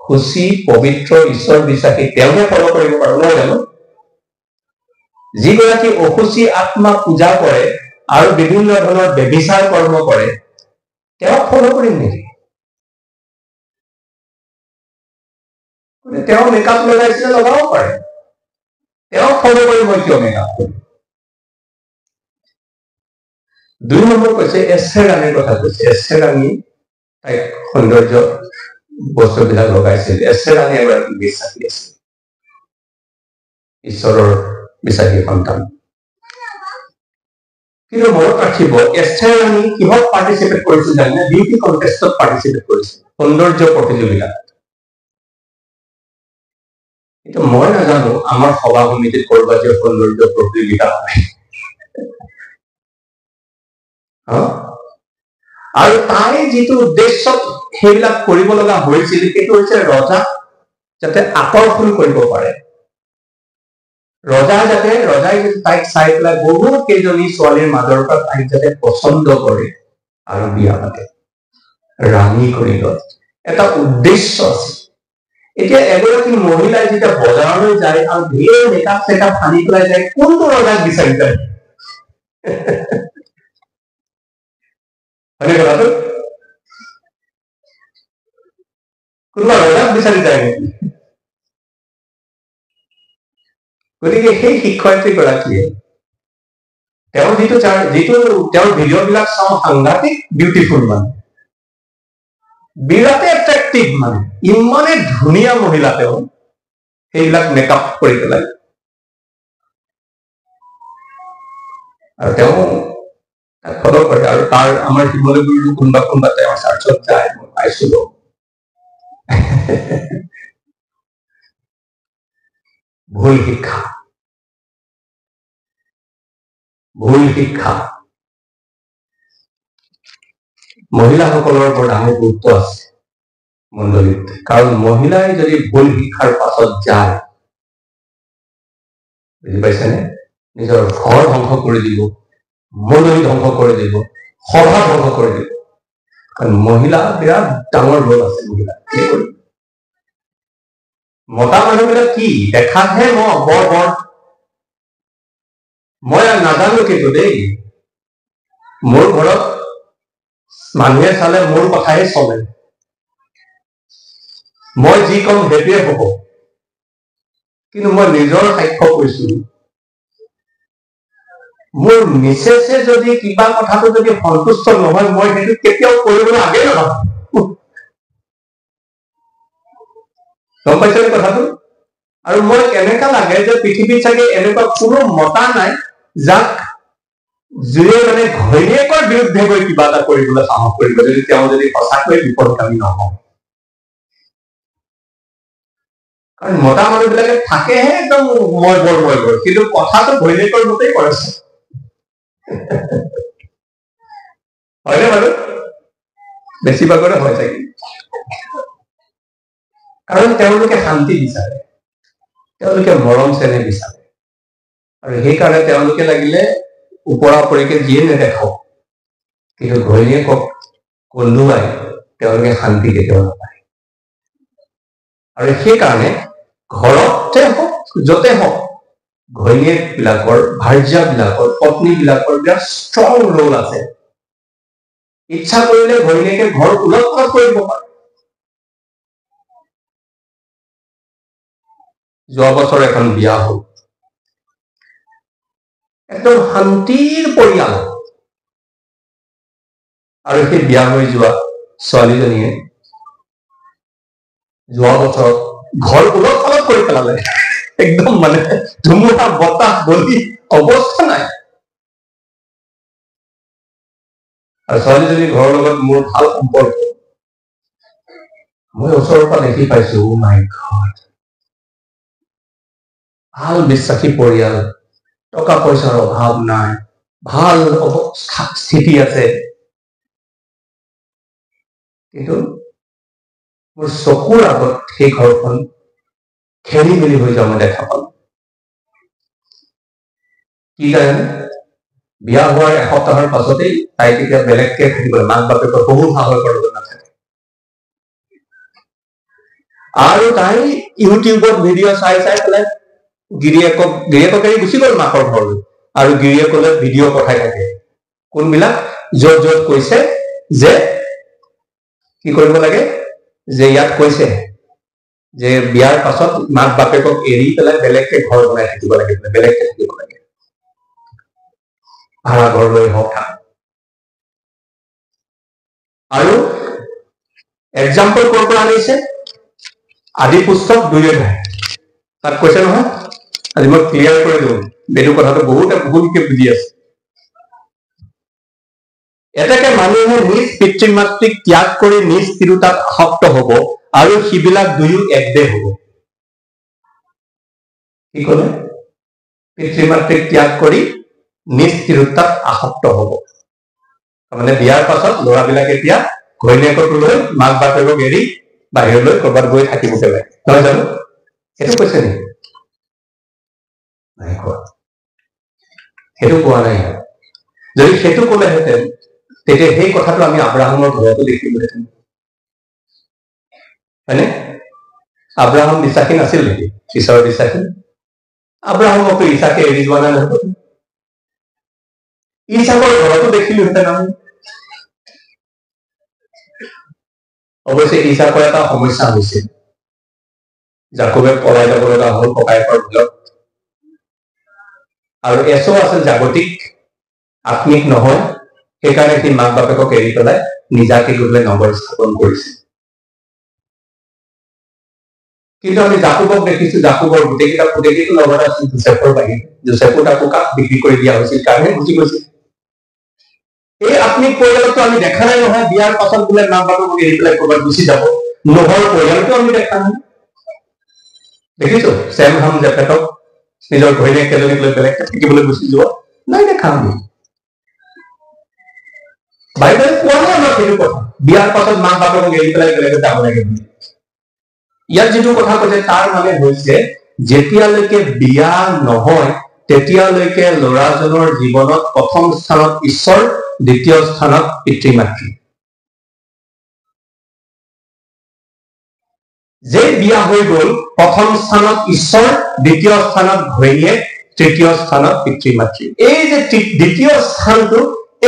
সুচী, পবিত্ৰ, ঈশ্বৰ বিশ্বাসী, তেওঁহে ফল কৰিব পাৰো, নহয় জানো? যিগৰাকী অসুচী আত্মা পূজা কৰে আৰু বিভিন্ন ধৰণৰ ব্যভিচাৰ কৰ্ম কৰে, তেওঁক ফল কৰিম নেকি? তেওঁ মেকআপ লগাইছিলে, লগাব পাৰে, তেওঁক ফল কৰি মই কিয় মেকআপ কৰিম? 2 নম্বৰ কৈছে এষ্ঠেৰ ৰাণীৰ কথা কৈছে। এষ্ঠেৰ ৰাণী তাইক সৌন্দৰ্য বস্তুবিলাক লগাইছিল। এষ্ঠেৰ ৰাণী এগৰাকী বিশ্বাসী আছিল, ঈশ্বৰৰ বিশ্বাসী সন্তান। কিন্তু মনত ৰাখিব, এষ্ঠেৰ ৰাণী কিহত পাৰ্টিচিপেট কৰিছিল জানে? বিউটি কণ্টেষ্টত পাৰ্টিচিপেট কৰিছিল, সৌন্দৰ্য প্ৰতিযোগিতাত। কিন্তু মই নাজানো আমাৰ সভা সমিতিত কৰবাত যে সৌন্দৰ্য প্ৰতিযোগিতা হয় আৰু তাই যিটো উদ্দেশ্যত সেইবিলাক কৰিব লগা হৈছিল সেইটো হৈছে ৰজা যাতে আকৰ্ষণ কৰিব পাৰে ৰজাই যাতে তাইক চাই পেলাই বহুত কেইজনী ছোৱালীৰ মাজৰ পৰা তাইক যাতে পচন্দ কৰে আৰু বিয়া পাতে ৰাণী কৰি লয় এটা উদ্দেশ্য আছে এতিয়া এগৰাকী মহিলাই যেতিয়া বজাৰলৈ যায় আৰু ধেৰ মেকআপ চেকআপ আনি পেলাই যায় কোনটো ৰজাক বিচাৰি যায় হয়নে কথাটো কোনোবা ৰজাক বিচাৰি যায় নেকি গতিকে সেই শিক্ষয়িত্ৰীগৰাকীয়ে তেওঁৰ যিটো তেওঁৰ ভিডিঅ'বিলাক চাওঁ সাংঘাতিক বিউটিফুল মানে বিৰাটে এট্ৰেক্টিভ মানে ইমানে ধুনীয়া মহিলা তেওঁ সেইবিলাক মেকআপ কৰি পেলাই আৰু তেওঁ ফলো কৰে আৰু তাৰ আমাৰ শিমলুগুৰিৰ কোনোবা তেওঁৰ চাৰ্চত যায় মই পাইছিলো ভুল শিক্ষা মহিলাসকলৰ বৰ ডাঙৰ গুৰুত্ব আছে মণ্ডলীত কাৰণ মহিলাই যদি ভুল শিক্ষাৰ পাছত যায় বুজি পাইছেনে নিজৰ ঘৰ ধ্বংস কৰি দিব মণ্ডলী ধ্বংস কৰি দিব সভা ধ্বংস কৰি দিব কাৰণ মহিলা বিৰাট ডাঙৰ ৰোল আছে মহিলা কি কৰিব মতা মানুহবিলাক কি দেখাতহে বৰ মই নাজানো কিন্তু দেই মোৰ ঘৰত মানুহে চালে মোৰ কথাই চলে মই যি কম সেইটোৱে হ'ব কিন্তু মই নিজৰ সাক্ষ্য কৈছো মোৰ মিছেছে যদি কিবা কথাটো যদি সন্তুষ্ট নহয় মই সেইটো কেতিয়াও কৰিবলৈ আগেই নাভাবো গম পাইছে কথাটো আৰু মই কেনেকা লাগে যে পৃথিৱীত চাগে এনেকুৱা কোনো মতা নাই যাক যিয়ে মানে ঘৈণীয়েকৰ বিৰুদ্ধে গৈ কিবা এটা কৰিবলৈ সাহস কৰিব যদি তেওঁ যদি সঁচাকৈ বিপদকামী নহয় কাৰণ মতা মানুহবিলাকে থাকেহে একদম মই বৰ কিন্তু কথাটো ঘৈণীয়েকৰ মতেই কৰিছে হয়নে বাৰু বেছিভাগৰে হয় চাগে কাৰণ তেওঁলোকে শান্তি বিচাৰে তেওঁলোকে মৰম চেনেহ বিচাৰে আৰু সেইকাৰণে তেওঁলোকে লাগিলে ওপৰা ওপৰিকে যিয়ে নেদেখাওক কিন্তু ঘৈণীয়েকক কন্দুৱাই তেওঁলোকে শান্তি কেতিয়াও নাপায় আৰু সেইকাৰণে ঘৰতে হওক য'তে হওক ঘৈণীয়েক বিলাকৰ ভাৰ্যা বিলাকৰ পত্নী বিলাকৰ বিৰাট ষ্ট্ৰং ৰোল আছে ইচ্ছা কৰিলে ঘৈণীয়েকে ঘৰ উলট পালট কৰিব পাৰে যোৱা বছৰ এখন বিয়া হ'ল একদম শান্তিৰ পৰিয়াল আৰু সেই বিয়া হৈ যোৱা ছোৱালীজনীয়ে যোৱা বছৰত ঘৰ উলট পালট কৰি পেলালে একদম মানে ধুমুহা বতাহ বলি অৱস্থা নাই আৰু ছোৱালীজনীৰ ঘৰৰ লগত মোৰ ভাল সম্পৰ্ক মই ওচৰৰ পৰা দেখি পাইছো ও মাই গড ভাল বিশ্বাসী পৰিয়াল টকা পইচাৰ অভাৱ নাই ভাল স্থিতি আছে কিন্তু মোৰ চকুৰ আগত সেই ঘৰখন খেলি মেলি হৈ যোৱা মই দেখা পালো কি জানে বিয়া হোৱাৰ এসপ্তাহৰ পাছতেই তাই তেতিয়া বেলেগকে থাকিবলৈ মাক বাপেকৰ বহুত সাহস কৰিব নাথাকে আৰু তাই ইউটিউবত ভিডিঅ' চাই পেলাই গিৰিয়েকে গুচি গ'ল মাকৰ ঘৰলৈ আৰু গিৰিয়েকলৈ ভিডিঅ' পঠাই থাকে কোনবিলাক য'ত কৈছে যে কি কৰিব লাগে যে ইয়াত কৈছে যে বিয়াৰ পাছত মাক বাপেকক এৰি পেলাই বেলেগকে ঘৰ বনাই থাকিব লাগে বেলেগকে থাকিব লাগে ভাড়া ঘৰ লৈ হওক আৰু এক্সাম্পল ক'ৰ পৰা আনিছে আদি পুস্তক 2 অধ্যায় তাত কৈছে নহয় আজি মই ক্লিয়াৰ কৰি দিওঁ এইটো কথাটো বহুতে ভুলকে বুজি আছে এটাকে মানুহে নিজ পিতৃ মাতৃক ত্যাগ কৰি নিজ তিৰোতাত আসক্ত হ'ব আৰু সিবিলাক দুয়ো একদেহ হ'ব কি ক'লে পিতৃ মাতৃক ত্যাগ কৰি নিজ তিৰোতাত আসক্ত হ'ব মানে বিয়াৰ পাছত ল'ৰাবিলাক এতিয়া ঘৈণীয়েকটো লৈ মাক বাপেকক এৰি বাহিৰলৈ ক'ৰবাত গৈ থাকিবগে লাগে নহয় জানো সেইটো কৈছে নেকি নাই কোৱা সেইটো কোৱা নাই যদি সেইটো ক'লেহেঁতেন তেতিয়া সেই কথাটো আমি আব্ৰাহামৰ ঘৰতো দেখিলোহেঁতেন হয়নে আব্ৰাহাম বিশ্বাসী নাছিল নেকি ঈশ্বৰৰ বিশ্বাসী আব্ৰাহামকতো ইছাকে এৰি যোৱা নাই নহয় ইছাকৰ ঘৰতো দেখিলোহেঁতেন আমি অৱশ্যে ইছাকৰ এটা সমস্যা হৈছিল জাকবে পলাই যাব লগা হ'ল ককায়েকৰ ভুলত আৰু এছৌ আছিল জাগতিক আত্মিক নহয় সেইকাৰণে সি মাক বাপেকক এৰি পেলাই নিজাকে গৈ পেলাই নগৰ স্থাপন কৰিছিল কিন্তু আমি জাকুবক দেখিছো জাকুবৰ গোটেইকেইটো লগত আছিল জোচেফৰ বাহিৰে জোচেফো তাকো কাক বিক্ৰী কৰি দিয়া হৈছিল কাৰণে বুজি গৈছিল এই আত্মিক পৰিয়ালতো আমি দেখা নাই নহয় বিয়াৰ পাছত বোলে মাক বাপেকক এৰি পেলাই ক'ৰবাত গুচি যাব নহৰ পৰিয়ালতো আমি দেখা নাই দেখিছো চেম হাম জেফেটক নিজৰ ঘৈণীয়েক এজনীক লৈ বেলেগ থাকিবলৈ গুচি যোৱা নাই দেখা আমি বাইবেলে কোৱা নাই আমাক সেইটো কথা বিয়াৰ পাছত মাক বাপেকক এৰি পেলাই বেলেগত যাব লাগে বুলি ইয়াত যিটো কথা কৈছে তাৰ মানে হৈছে যেতিয়ালৈকে বিয়া নহয় তেতিয়ালৈকে ল'ৰাজনৰ জীৱনত প্ৰথম স্থানত ঈশ্বৰ দ্বিতীয় স্থানত পিতৃ মাতৃ যে বিয়া হৈ গ'ল প্ৰথম স্থানত ঈশ্বৰ দ্বিতীয় স্থানত ঘৈণীয়েক তৃতীয় স্থানত পিতৃ মাতৃ এই যে দ্বিতীয় স্থানটো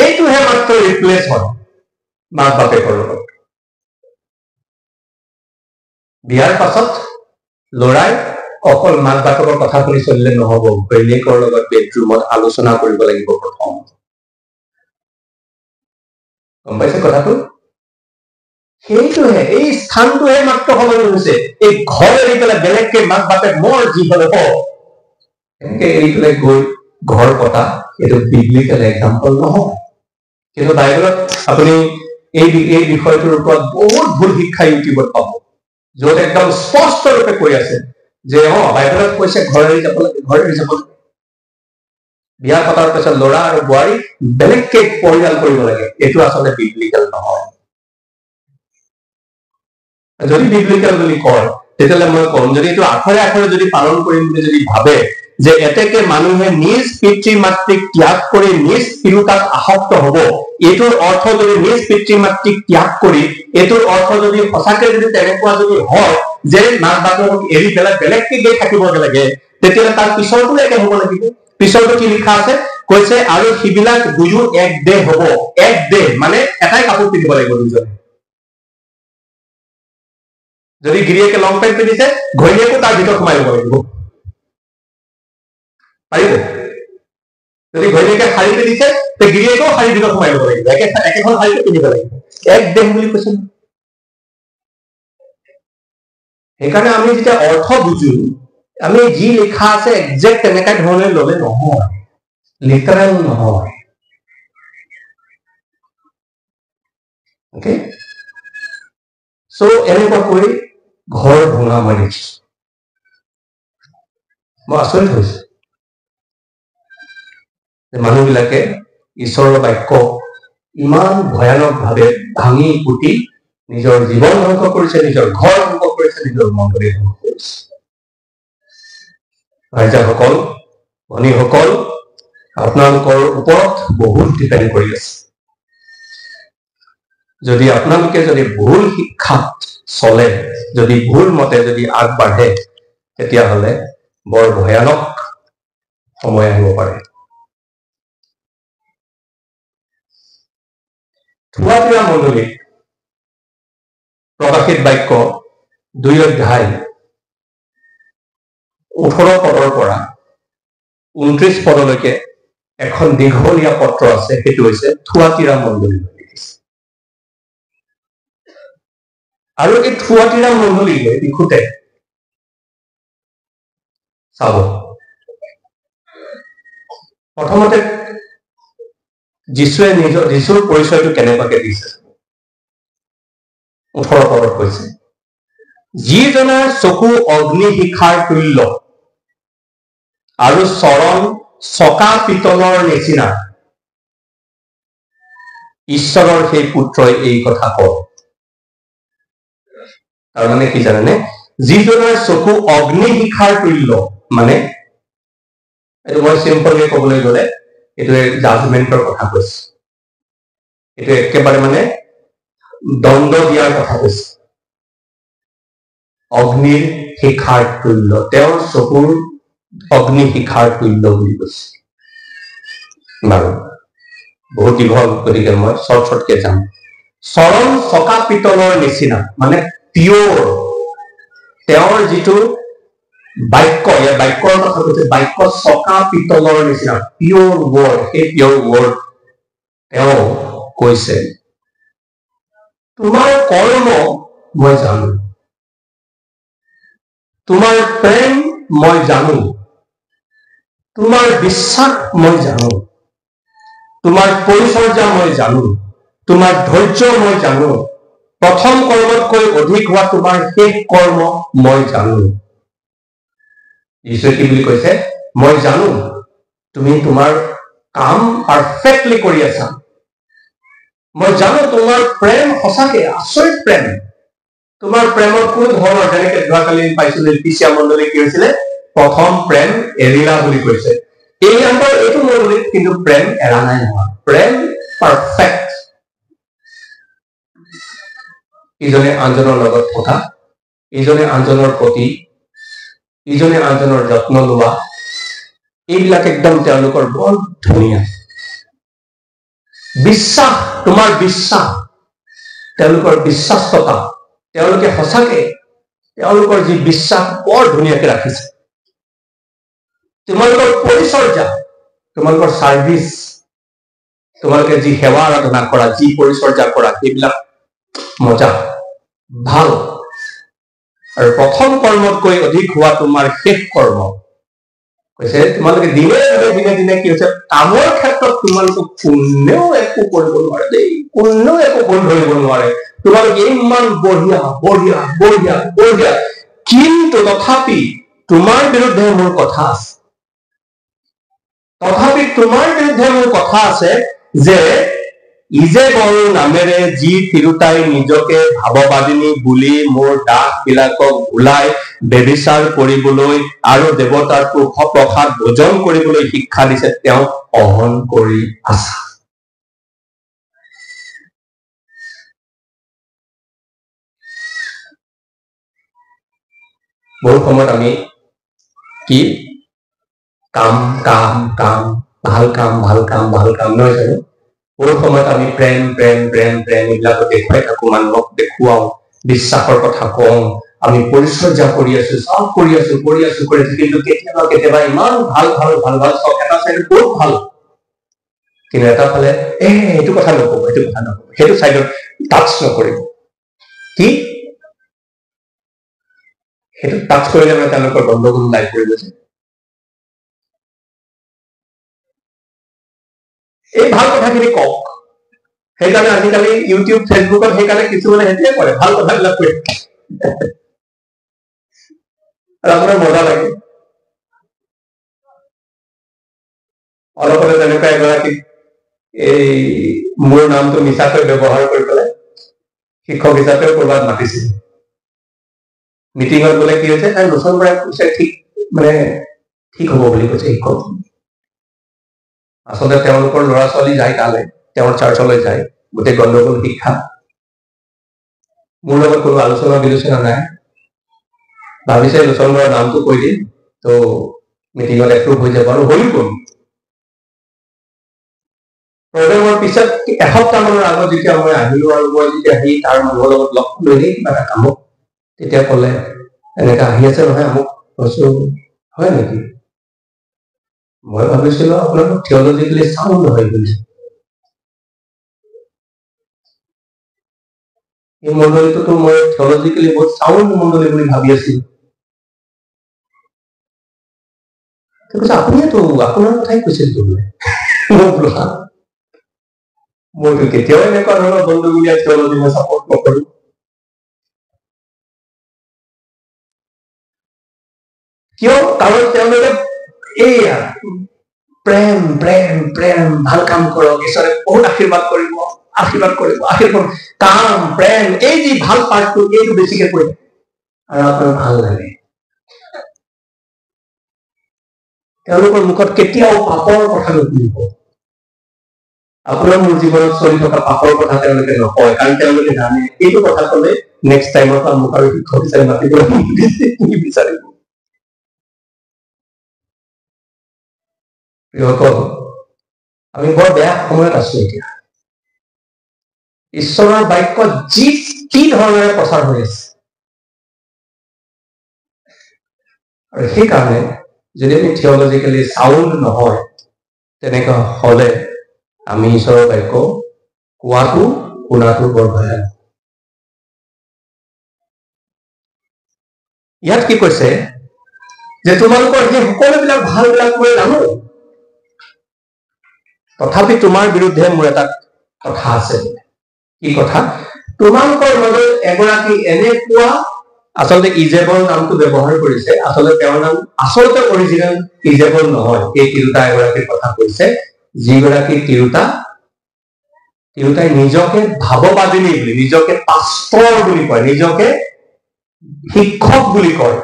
এইটোহে মাত্ৰ ৰিপ্লেচ হয় মাক বাপেকৰ লগত বিয়াৰ পাছত ল'ৰাই অকল মাক বাপেকৰ কথা শুনি চলিলে নহ'ব ঘৈণীয়েকৰ লগত বেডৰুমত আলোচনা কৰিব লাগিব প্ৰথম গম পাইছে কথাটো সেইটোহে এই স্থানটোহে মাত্ৰ সলনি হৈছে এই ঘৰ এৰি পেলাই বেলেগকে মাক বাপেক মোৰ যি হলে এনেকে এৰি পেলাই গৈ ঘৰ পতা এইটো বিব্লিকেল এক্সাম্পল নহয় কিন্তু বাইবেলত আপুনি এই বিষয়টোৰ ওপৰত বহুত ভুল শিক্ষা ইউটিউবত পাব য'ত একদম স্পষ্টৰূপে কৈ আছে যে বাইবেলত কৈছে ঘৰ এৰি যাব বিয়া পতাৰ পিছত ল'ৰা আৰু বোৱাৰী বেলেগকে পৰিয়াল কৰিব লাগে এইটো আচলতে বিব্লিকেল নহয় যদি বিব্লিকেল বুলি কয় তেতিয়াহ'লে মই কম যদি এইটো আখৰে আখৰে যদি পালন কৰিম বুলি যদি ভাবে যে এতেকে মানুহে নিজ পিতৃ মাতৃক ত্যাগ কৰি নিজ তিৰোতাত আসক্ত হ'ব এইটোৰ অৰ্থ যদি নিজ পিতৃ মাতৃক ত্যাগ কৰি এইটোৰ অৰ্থ যদি সঁচাকে যদি তেনেকুৱা যদি হয় যে মাক বাপেকক এৰি পেলাই বেলেগকে গৈ থাকিব লাগে তেতিয়াহ'লে তাৰ পিছৰটো একে হ'ব লাগিব পিছৰটো কি লিখা আছে কৈছে আৰু সিবিলাক দুয়ো এক দেহ হ'ব এক দেহ মানে এটাই কাপোৰ পিন্ধিব লাগিব দুজনে যদি গিৰিয়েকে লং পেণ্ট পিন্ধিছে ঘৈণীয়েকো তাৰ ভিতৰত সোমাই ল'ব লাগিব পাৰিব যদি ঘৈণীয়েকে শাৰী পিন্ধিছে তে গিৰিয়েকেও শাৰীৰ ভিতৰত সোমাই ল'ব লাগিব একেখন শাৰীকে পিন্ধিব লাগিব এক দেহ বুলি কৈছে সেইকাৰণে আমি যেতিয়া অৰ্থ বুজো আমি যি লিখা আছে একজেক্ট তেনেকা ধৰণে ল'লে নহয় লিটাৰেল নহয় okay so এনেকুৱা কৰি ঘৰ ভঙা মাৰিছে মই আচৰিত হৈছো মানুহবিলাকে ঈশ্বৰৰ বাক্য ইমান ভয়ানক ভাৱে ভাঙি পুতি নিজৰ জীৱন ধ্বংস কৰিছে নিজৰ ঘৰ ধ্বংস কৰিছে নিজৰ মণ্ডলী ধ্বংস কৰিছে ৰাইজাসকল ভনীসকল আপোনালোকৰ ওপৰত বহুত ডিপেণ্ড কৰি আছে যদি আপোনালোকে যদি ভুল শিক্ষাত চলে যদি ভুল মতে যদি আগবাঢ়ে তেতিয়াহ'লে বৰ ভয়ানক সময় আহিব পাৰে থুৱাতিৰা মণ্ডলী প্ৰকাশিত বাক্য 2 অধ্যায় 18 পদৰ পৰা 29 পদলৈকে এখন দীঘলীয়া পত্ৰ আছে সেইটো হৈছে থুৱাতিৰা মণ্ডলী আৰু এই থুৱাতিৰা মণ্ডলীলৈ লিখোতে চাব প্ৰথমতে যীশুৰ পৰিচয়টো কেনেবাকে দিছে 18 পদত কৈছে যিজনাৰ চকু অগ্নি শিখাৰ তুল্য আৰু চৰণ চকা পিতলৰ নিচিনা ঈশ্বৰৰ সেই পুত্ৰই এই কথা কয় তাৰমানে কি জানেনে যিজনৰ চকু অগ্নিশিখাৰ তুল্য মানে এইটো মই চিম্পলকে ক'বলৈ গ'লে এইটো জাজমেন্টৰ কথা কৈছে এইটো একেবাৰে মানে দণ্ড দিয়াৰ কথা কৈছে অগ্নিৰ শিখাৰ তুল্য তেওঁৰ চকুৰ অগ্নিশিখাৰ তুল্য বুলি কৈছে বাৰু বহুত দীঘল গতিকে মই শৰ্টকে যাম চৰণ চকা পিতলৰ নিচিনা মানে পিয়ৰ তেওঁৰ যিটো বাক্য ইয়াৰ বাক্যৰ কথা কৈছে বাক্য চকা পিতলৰ নিচিনা পিয়ৰ ৱৰ্ড সেই পিয়ৰ ৱৰ্ড তেওঁ কৈছে তোমাৰ কৰ্ম মই জানো তোমাৰ প্ৰেম মই জানো তোমাৰ বিশ্বাস মই জানো তোমাৰ পৰিচৰ্যা মই জানো তোমাৰ ধৈৰ্য মই জানো প্ৰথম কৰ্মতকৈ অধিক হোৱা তোমাৰ শেষ কৰ্ম মই জানো ঈশ্বৰে কি বুলি কৈছে মই জানো তুমি তোমাৰ কাম পাৰফেক্টলি কৰি আছা মই জানো তোমাৰ প্ৰেম সঁচাকে আচৰিত প্ৰেম তোমাৰ প্ৰেমৰ কোনো ধৰণৰ যেনেকে যোৱাকালি পাইছিলো পিছিয়া মণ্ডলী কি হৈছিলে প্ৰথম প্ৰেম এৰিলা বুলি কৈছে এই এইটো মণ্ডলীত কিন্তু প্ৰেম এৰা নাই নহয় প্ৰেম পাৰফেক্ট ইজনে আনজনৰ লগত থকা ইজনে আনজনৰ প্ৰতি ইজনে আনজনৰ যত্ন লোৱা এইবিলাক একদম তেওঁলোকৰ বৰ ধুনীয়া বিশ্বাস তোমাৰ বিশ্বাস তেওঁলোকৰ বিশ্বাসতা তেওঁলোকে সঁচাকে তেওঁলোকৰ যি বিশ্বাস বৰ ধুনীয়াকে ৰাখিছে তোমালোকৰ পৰিচৰ্যা তোমালোকৰ সাৰ্ভিস তোমালোকে যি সেৱা আৰাধনা কৰা যি পৰিচৰ্যা কৰা সেইবিলাক মজা ভাল আৰু প্ৰথম কৰ্মতকৈ অধিক হোৱা তোমাৰ শেষ কৰ্ম কৈছে তোমালোকে দিনে দিনে কি হৈছে কামৰ ক্ষেত্ৰত তোমালোকক কোনেও একো কৰিব নোৱাৰে দেই কোনেও একো ভুল ধৰিব নোৱাৰে তোমালোকে ইমান বঢ়িয়া বঢ়িয়া বঢ়িয়া বঢ়িয়া কিন্তু তথাপি তোমাৰ বিৰুদ্ধে মোৰ কথা আছে তথাপি তোমাৰ বিৰুদ্ধে মোৰ কথা আছে যে ইজে গৰু নামেৰে যি তিৰুতাই নিজকে ভাৱবাদিনী বুলি মোৰ দাসবিলাকক ভুলাই বেবিচাৰ কৰিবলৈ আৰু দেৱতাৰ প্ৰসাদ ভোজন কৰিবলৈ শিক্ষা দিছে তেওঁ অহন কৰি আছে বহু সময়ত আমি কি কাম কাম কাম ভাল কাম ভাল কাম ভাল কাম নহয় জানো বহু সময়ত আমি প্ৰেম প্ৰেম প্ৰেম প্ৰেম এইবিলাক দেখুৱাই থাকো মানুহক দেখুৱাও বিশ্বাসৰ কথা কওঁ আমি পৰিচৰ্যা কৰি আছো সব কৰি আছো কিন্তু কেতিয়াবা ইমান ভাল ভাল ভাল ভাল সব এটা চাইড বহুত ভাল কিন্তু এটা ফালে এইটো কথা নকব সেইটো চাইডত টাচ নকৰিব কি সেইটো টাচ কৰিলে মানে তেওঁলোকৰ গণ্ডগোল ওলাই পৰিব যে এই ভাল কথাখিনি কওক সেইকাৰণে আজিকালি ইউটিউব ফেচবুকত সেইকাৰণে কিছুমানে সেইটোৱে কৰে ভাল কথাবিলাক কৈ আৰু আপোনাৰ মজা লাগে অলপতে তেনেকুৱা এগৰাকী এই মোৰ নামটো মিছাকৈ ব্যৱহাৰ কৰি পেলাই শিক্ষক হিচাপেও কৰবাত মাতিছিল মিটিঙত বোলে কি হৈছে তাই লোচন বৰাই কৈছে ঠিক হব বুলি কৈছে শিক্ষক আচলতে তেওঁলোকৰ ল'ৰা ছোৱালী যায় তালৈ তেওঁৰ চাৰ্চলৈ যায় গোটেই গণ্ডগোল শিক্ষা মোৰ লগত কোনো আলোচনা বিলোচনা নাই ভাবিছে লোচন বৰাৰ নামটো কৈ দিম তো মিটিঙত এপ্ৰুভ হৈ যাব আৰু হৈ গ'ল প্ৰগ্ৰেমৰ পিছত এসপ্তাহ মানৰ আগত যেতিয়া মই আহিলো আৰু মই যেতিয়া আহি তাৰ মানুহৰ লগত লগ লৈ কিবা এটা কামত তেতিয়া ক'লে এনেকা আহি আছে নহয় আমুক কৈছো হয় নেকি মই ভাবিছিলো আপোনাৰ থিয়লজিকেলি চাউণ্ড হৈ গৈছে এই মণ্ডলীটোতো মই থিয়লজিকেলি বহুত চাউণ্ড মণ্ডলী বুলি ভাবি আছিলো আপুনিতো আপোনাৰ কথাই কৈছিল মইতো কেতিয়াও এনেকুৱা ধৰণৰ বন্ধুগুলীয়া থিয়লজি মই ছাপৰ্ট নকৰো কিয় কাৰণ তেওঁলোকে এইয়া প্ৰেম প্ৰেম প্ৰেম ভাল কাম কৰক, ঈশ্বৰে বহুত আশীৰ্বাদ কৰিব, আশীৰ্বাদ কৰিব, আশীৰ্বাদ কাম প্ৰেম, এই যি ভাল পাৰ্টটো এইটো বেছিকে কৰিব আৰু আপোনাৰ ভাল লাগে। তেওঁলোকৰ মুখত কেতিয়াও পাপৰ কথা নুশুনিব। আপোনাৰ মোৰ জীৱনত চলি থকা পাপৰ কথা তেওঁলোকে নকয়, কাৰণ তেওঁলোকে জানে এইটো কথা কলে নেক্সট টাইমৰ পৰা মোক আৰু শিক্ষক হিচাপে মাতিব নিবিচাৰিব। আমি বৰ বেয়া সময়ত আছো এতিয়া। ঈশ্বৰৰ বাক্য যি কি ধৰণেৰে প্ৰচাৰ হৈ আছে, আৰু সেইকাৰণে যদি আমি থিয়লজিকেলি চাউণ্ড নহয়, তেনেকুৱা হলে আমি ঈশ্বৰৰ বাক্য কোৱাটো শুনাটো বৰ ভয়ানক। ইয়াত কি কৈছে যে তোমালোকৰ সেই সকলোবিলাক ভালবিলাক মই জানো, তথাপি তোমাৰ বিৰুদ্ধে মোৰ এটা কথা আছে। কি কথা? তোমালোকৰ মাজত এগৰাকী এনেকুৱা, আচলতে ইজেবল নামটো ব্যৱহাৰ কৰিছে, আচলতে তেওঁৰ নাম আচলতে অৰিজিনেল ইজেবল নহয়। এই তিৰোতা এগৰাকীৰ কথা কৈছে, যিগৰাকী তিৰোতাই নিজকে ভাৱবাদিনী বুলি, নিজকে পাষ্টৰ বুলি কয়, নিজকে শিক্ষক বুলি কয়,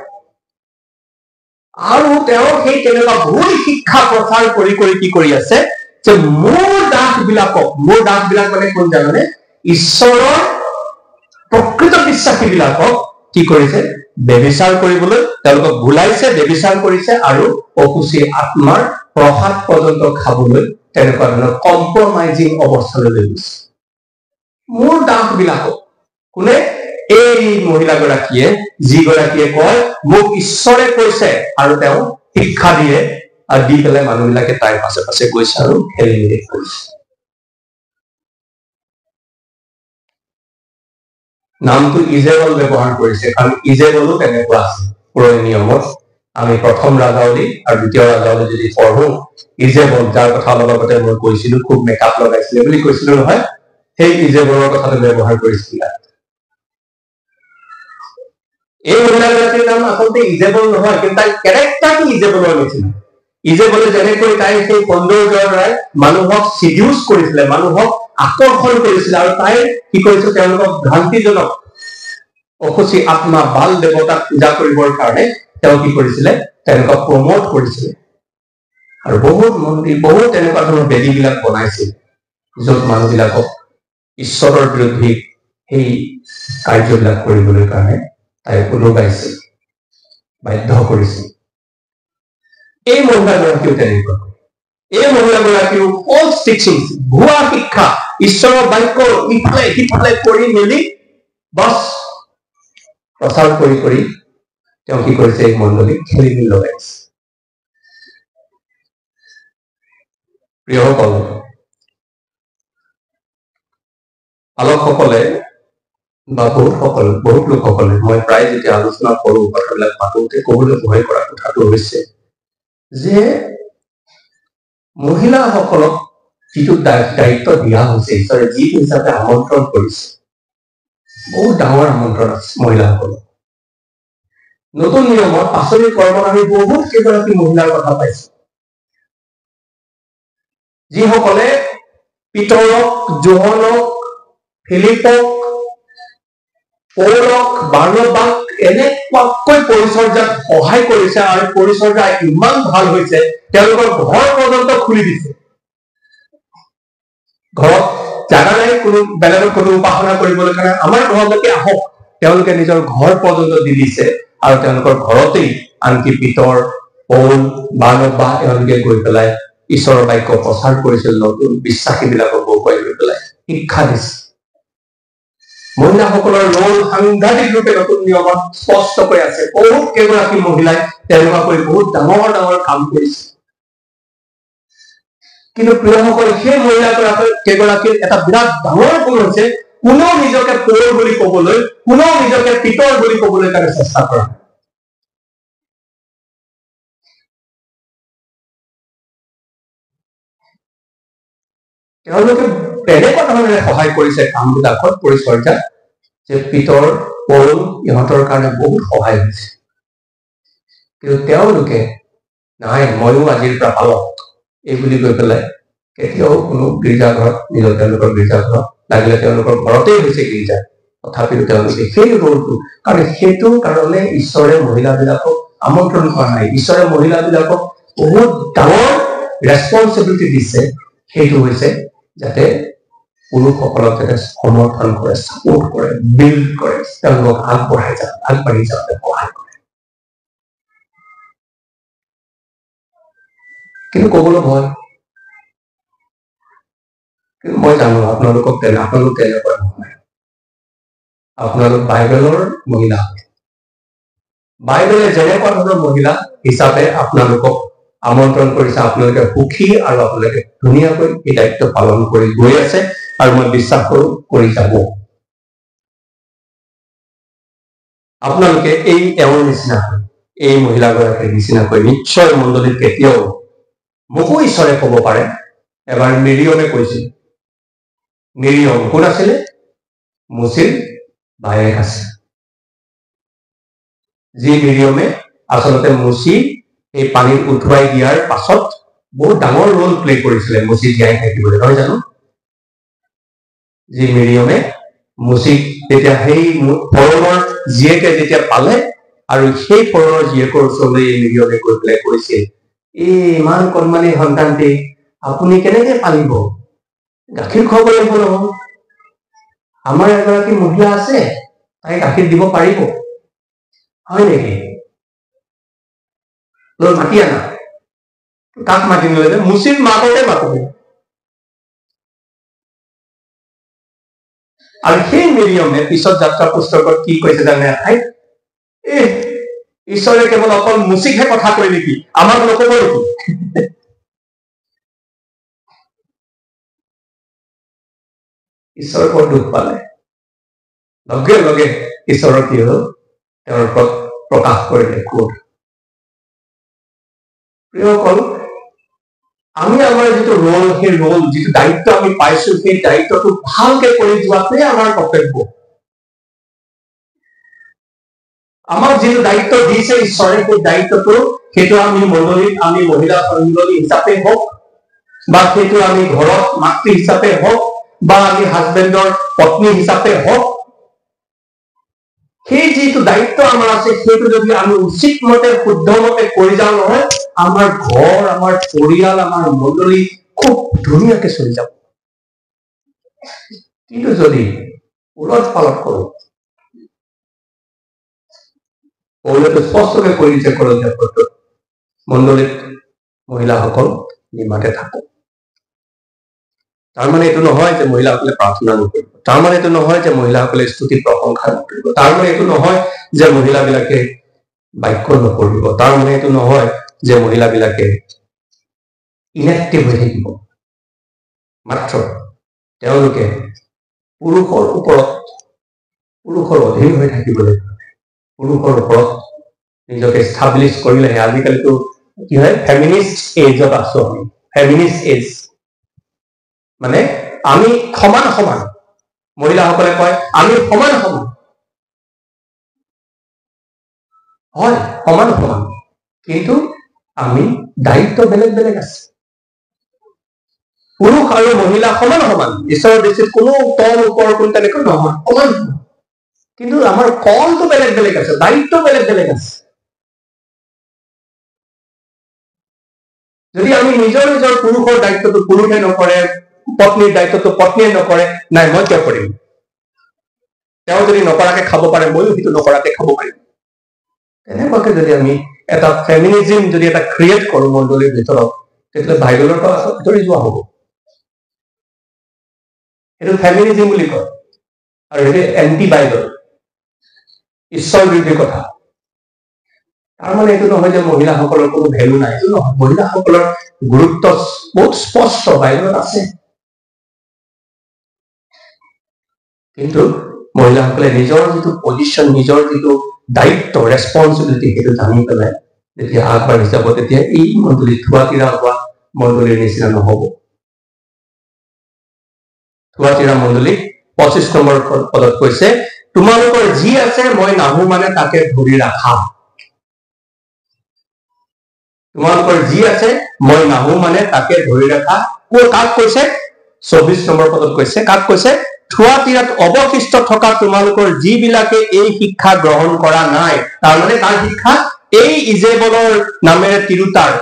আৰু তেওঁ সেই তেনেকুৱা ভুল শিক্ষা প্ৰচাৰ কৰি কৰি কি কৰি আছে যে মোৰ দাস বিলাকক মানে কোন জানে? ঈশ্বৰৰ প্ৰকৃত বিশ্বাসী বিলাকক কি কৰিছে? ব্যভিচাৰ কৰিবলৈ তেওঁলোকক ভুলাইছে, ব্যভিচাৰ কৰিছে, আৰু অসুচী আত্মাৰ প্ৰসাদ পৰ্যন্ত খাবলৈ তেনেকুৱা ধৰণৰ কম্প্ৰমাইজিং অৱস্থালৈ লৈ গৈছে। মোৰ দাস বিলাকক কোনে? এই মহিলাগৰাকীয়ে, যিগৰাকীয়ে কয় মোক ঈশ্বৰে কৈছে, আৰু তেওঁ শিক্ষা দিয়ে, আৰু দি পেলাই মানুহবিলাকে তাইৰ পাছে পাছে গৈছে আৰু খেলি মেলি কৰিছে। নামটো ইজেবল ব্যৱহাৰ কৰিছে, কাৰণ ইজেবলো তেনেকুৱা আছে পুৰণি নিয়মত। আমি প্ৰথম ৰাজাৱলী আৰু দ্বিতীয় ৰাজাৱলী যদি পঢ়ো, ইজেবল, যাৰ কথা অলপ আগতে মই কৈছিলো, খুব মেকআপ লগাইছিলে বুলি কৈছিলো নহয়, সেই ইজেবলৰ কথাটো ব্যৱহাৰ কৰিছিল। এই মহিলাগৰাকীৰ নাম আচলতে ইজেবল নহয়, কিন্তু তাইৰ কেৰেক্টাৰটো ইজেবলৰ নিচিনা। ইজেবলে যেনেকৈ তাই সেই সৌন্দৰ্যৰ দ্বাৰাই মানুহক চিডিউচ কৰিছিলে, মানুহক আকৰ্ষণ কৰিছিলে, আৰু তাই কি কৰিছিল? তেওঁলোকক ভ্ৰান্তিজনক অসুচী আত্মা বাল দেৱতাক পূজা কৰিবৰ কাৰণে তেওঁ কি কৰিছিলে? তেওঁলোকক প্ৰমোট কৰিছিলে, আৰু বহুত মন্দিৰ, বহুত তেনেকুৱা ধৰণৰ বেদীবিলাক বনাইছিল, য'ত মানুহবিলাকক ঈশ্বৰৰ বিৰুদ্ধে সেই কাৰ্যবিলাক কৰিবলৈ কাৰণে তাই লগাইছিল, বাধ্য কৰিছিল। এই মহিলাগৰাকীও তেনেকুৱা। এই মহিলাগৰাকীও ফলছ টিচিং, ভুৱা শিক্ষা, ঈশ্বৰৰ বাক্য ইফালে সিফালে কৰি মেলি বাছ প্ৰচাৰ কৰি কৰি তেওঁ কি কৰিছে? এই মণ্ডলীক খেলি মেলি লগাইছে। প্ৰিয়সকল, পালকসকলে বা বহুত লোকসকলে, মই প্ৰায় যেতিয়া আলোচনা কৰো, কথাবিলাক পাতোতে কবলৈ ভয় কৰা কথাটো হৈছে যে মহিলাসকলক যিটো দায়িত্ব দিয়া হৈছে, ঈশ্বৰে যি হিচাপে আমন্ত্ৰণ কৰিছে, বহুত ডাঙৰ আমন্ত্ৰণ আছে মহিলাসকলক। নতুন নিয়মত পাচনি কৰ্মত আমি বহুত কেইগৰাকী মহিলাৰ কথা পাইছো, যিসকলে পিতৰক, জোহনক, ফিলিপক, পৌলক, বাৰ্ণবাক এনেকুৱাকৈ পৰিচৰ্যাত সহায় কৰিছে, আৰু পৰিচৰ্যা ইমান ভাল হৈছে তেওঁলোকৰ ঘৰ পৰ্যন্ত খুলি দিছে। ঘৰত জাগা নাই কোনো বেলেগৰ কোনো উপাসনা কৰিবলৈ কাৰণে, আমাৰ ঘৰলৈকে আহক, তেওঁলোকে নিজৰ ঘৰ পৰ্যন্ত দি দিছে, আৰু তেওঁলোকৰ ঘৰতেই আনকি পিতৰ, পৌল, বাৰ্ণবা তেওঁলোকে গৈ পেলাই ঈশ্বৰৰ বাক্য প্ৰচাৰ কৰিছিল, নতুন বিশ্বাসী বিলাকক বহুৱাই লৈ পেলাই শিক্ষা দিছে। মহিলাসকলৰ ৰোল সাংঘাতিক ৰূপে নতুন নিয়মত স্পষ্টকৈ আছে। বহুত কেইগৰাকী মহিলাই তেনেকুৱাকৈ বহুত ডাঙৰ ডাঙৰ কাম কৰিছে। কিন্তু প্ৰিয়সকল, সেই মহিলাকেইগৰাকীৰ এটা বিৰাট ডাঙৰ গুণ হৈছে, কোনেও নিজকে পৌল বুলি কবলৈ, কোনেও নিজকে পিতৰ বুলি কবলৈ কাৰণে চেষ্টা কৰা। তেওঁলোকে তেনেকুৱা ধৰণেৰে সহায় কৰিছে কামবিলাকত, পৰিচৰ্যাত, যে পিতৰ, পৌল ইহঁতৰ কাৰণে বহুত সহায় হৈছে। কিন্তু তেওঁলোকে নাই ময়ো আজিৰ পৰা পালক এই বুলি কৈ পেলাই কেতিয়াও কোনো গীৰ্জাঘৰত নিজৰ তেওঁলোকৰ গীৰ্জাঘৰত লাগিলে তেওঁলোকৰ ঘৰতেই হৈছে গীৰ্জা তথাপিও তেওঁলোকে সেই ৰোলটো কাৰণ সেইটোৰ কাৰণে ঈশ্বৰে মহিলাবিলাকক আমন্ত্ৰণ কৰা নাই ঈশ্বৰে মহিলাবিলাকক বহুত ডাঙৰ ৰেছপন্সিবিলিটি দিছে সেইটো হৈছে যাতে পুৰুষসকলক যাতে সমৰ্থন কৰে ছাপোৰ্ট কৰে বিল্ড কৰে তেওঁলোকক আগবাঢ়ি যাওঁতে সহায় কৰে কিন্তু ক'বলৈ ভয় কিন্তু মই জানো আপোনালোক তেনেকুৱা নহয় আপোনালোক বাইবেলৰ মহিলা বাইবেলে যেনেকুৱা ধৰণৰ মহিলা হিচাপে আপোনালোকক আমন্ত্ৰণ কৰিছে আপোনালোকে সুখী আৰু আপোনালোকে ধুনীয়াকৈ এই দায়িত্ব পালন কৰি গৈ আছে আৰু মই বিশ্বাস কৰো কৰি যাব আপোনালোকে এই এওঁৰ নিচিনাকৈ এই মহিলাগৰাকীৰ নিচিনাকৈ নিশ্চয় মণ্ডলীত কেতিয়াও মোকো ঈশ্বৰে ক'ব পাৰে এবাৰ মিৰিয়মে কৈছিল মিৰিয়ম কোন আছিলে মুচিৰ বায়েক আছে যি মিৰিয়মে আচলতে মুচি এই পানীত উঠুৱাই দিয়াৰ পাছত বহুত ডাঙৰ ৰোল প্লে কৰিছিলে মুচি জীয়াই থাকিবলৈ নহয় জানো যি মিৰিয়মে মুচিক যেতিয়া সেই ফৰণৰ জীয়েকে যেতিয়া পালে আৰু সেই ফৰণৰ জীয়েকৰ ওচৰলৈ এই মিৰিয়মে গৈ পেলাই কৈছিল এই ইমান কণমানি সন্তানটি আপুনি কেনেকে পালিব গাখীৰ খুৱাব লাগিব নহয় আমাৰ এগৰাকী মহিলা আছে তাই গাখীৰ দিব পাৰিব হয় নেকি লৈ মাতি আনা কাক মাতি নিলে মুচিৰ মাককে মাতিলে আৰু সেই মিৰিয়মে পিছত যাত্ৰা পুস্তকত কি কৈছে জানে ঈশ্বৰে কেৱল অকল মুচিকহে কথা কয় নেকি আমাক নকব নেকি ঈশ্বৰ বৰ দুখ পালে লগে লগে ঈশ্বৰৰ কি হল তেওঁৰ ওপৰত প্ৰকাশ কৰিলে কোড প্ৰিয়সকল আমি আমাৰ যিটো ৰোল সেই ৰোল যিটো দায়িত্ব আমি পাইছো সেই দায়িত্বটো ভালকে কৰি যোৱাটোৱে আমাৰ কৰ্তব্য আমাক যিটো দায়িত্ব দিছে ঈশ্বৰে সেই দায়িত্বটো সেইটো আমি মণ্ডলীত আমি মহিলা মণ্ডলী হিচাপে হওক বা সেইটো আমি ঘৰত মাতৃ হিচাপে হওক বা আমি হাজবেণ্ডৰ পত্নী হিচাপে হওক সেই যিটো দায়িত্ব আমাৰ আছে সেইটো যদি আমি উচিত মতে শুদ্ধ মতে কৰি যাওঁ নহয় আমাৰ ঘৰ আমাৰ পৰিয়াল আমাৰ মণ্ডলী খুব ধুনীয়াকে চলি যাব কিন্তু যদি উলট পালট কৰো পৌলতে স্পষ্টকে কৈ দিছে কলসীয়া পত্ৰত মণ্ডলীত মহিলাসকল নিমাতে থাকক তাৰমানে এইটো নহয় যে মহিলাসকলে প্ৰাৰ্থনা নকৰিব তাৰমানে এইটো নহয় যে মহিলাসকলে স্তুতি প্ৰশংসা নকৰিব তাৰমানে এইটো নহয় যে মহিলাবিলাকে বাক্য নকৰিব তাৰমানে এইটো নহয় যে মহিলাবিলাকে ইনএক্টিভ হৈ থাকিব মাত্ৰ তেওঁলোকে পুৰুষৰ ওপৰত পুৰুষৰ অধীন হৈ থাকিবলৈ পুৰুষৰ ওপৰত নিজকে ষ্টাব্লিছ কৰিলেহে আজিকালিতো কি হয় ফেমিনিষ্ট এজত আছো আমি ফেমিনিষ্ট এজ মানে আমি সমান সমান মহিলাসকলে কয় আমি সমান সমান হয় সমান সমান কিন্তু আমি দায়িত্ব বেলেগ বেলেগ আছে পুৰুষ আৰু মহিলা সমান সমান ঈশ্বৰৰ দৃষ্টিত কোনো তল ওপৰ কোন তেনেকৈ নহয় সমান কিন্তু আমাৰ কলটো বেলেগ বেলেগ আছে দায়িত্ব বেলেগ বেলেগ আছে যদি আমি নিজৰ নিজৰ পুৰুষৰ দায়িত্বটো পুৰুষে নকৰে পত্নীৰ দায়িত্বটো পত্নীয়ে নকৰে নাই মই কিয় কৰিম তেওঁ যদি নকৰাকে খাব পাৰে ময়ো সেইটো নকৰাকে খাব পাৰিম তেনেকুৱাকে যদি আমি এটা ফেমিনিজিম যদি এটা ক্ৰিয়েট কৰো মণ্ডলীৰ ভিতৰত তেতিয়াহ'লে বাইবেলৰ পৰা আঁতৰি যোৱা হ'ব এইটো ফেমিনিজিম বুলি কয় আৰু এইটো এণ্টি বাইবেল ঈশ্বৰ বিৰোধী কথা তাৰমানে এইটো নহয় যে মহিলাসকলৰ কোনো ভেলু নাই এইটো নহয় মহিলাসকলৰ গুৰুত্ব বহুত স্পষ্ট বাইবেলত আছে কিন্তু মহিলাসকলে নিজৰ যিটো পজিশ্যন নিজৰ যিটো দায়িত্ব ৰেছপন্সিবিলিটি সেইটো জানি পেলাই যেতিয়া আগবাঢ়ি যাব তেতিয়া এই মণ্ডলী থুৱাতিৰা হোৱা মণ্ডলীৰ নিচিনা নহব থুৱাতিৰা মণ্ডলী 25 নম্বৰ পদত কৈছে তোমালোকৰ যি আছে মই নাহো মানে তাকে ধৰি ৰাখা তোমালোকৰ যি আছে মই নাহো মানে তাকে ধৰি ৰাখা। কাক কৈছে? 24 নম্বৰ পদত কৈছে। কাক কৈছে? থুৱাতিৰাত অৱশিষ্ট থকা তোমালোকৰ যিবিলাকে এই শিক্ষা গ্ৰহণ কৰা নাই। তাৰমানে তাৰ শিক্ষা এই ইজেবলৰ নামেৰে তিৰোতাৰ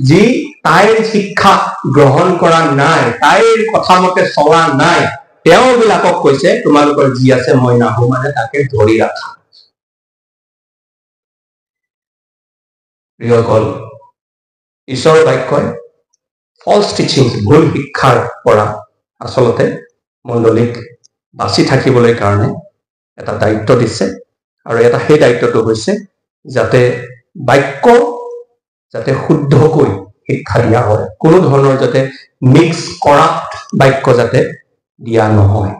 যি তাইৰ শিক্ষা গ্ৰহণ কৰা নাই, তাইৰ কথা মতে চলা নাই, তেওঁবিলাকক কৈছে তোমালোকৰ যি আছে মই নাহো মানে তাকে ধৰি ৰাখা। প্ৰিয়সকল, ঈশ্বৰৰ বাক্যই ফলছ টিচিং, ভুল শিক্ষাৰ পৰা আচলতে মণ্ডলীক বাচি থাকিবলৈ কাৰণে এটা দায়িত্ব দিছে। আৰু এটা সেই দায়িত্বটো হৈছে যাতে বাক্য যাতে শুদ্ধকৈ শিক্ষা দিয়া হয়, কোনো ধৰণৰ যাতে মিক্স কৰাপ্ট বাক্য যাতে দিয়া নহয়।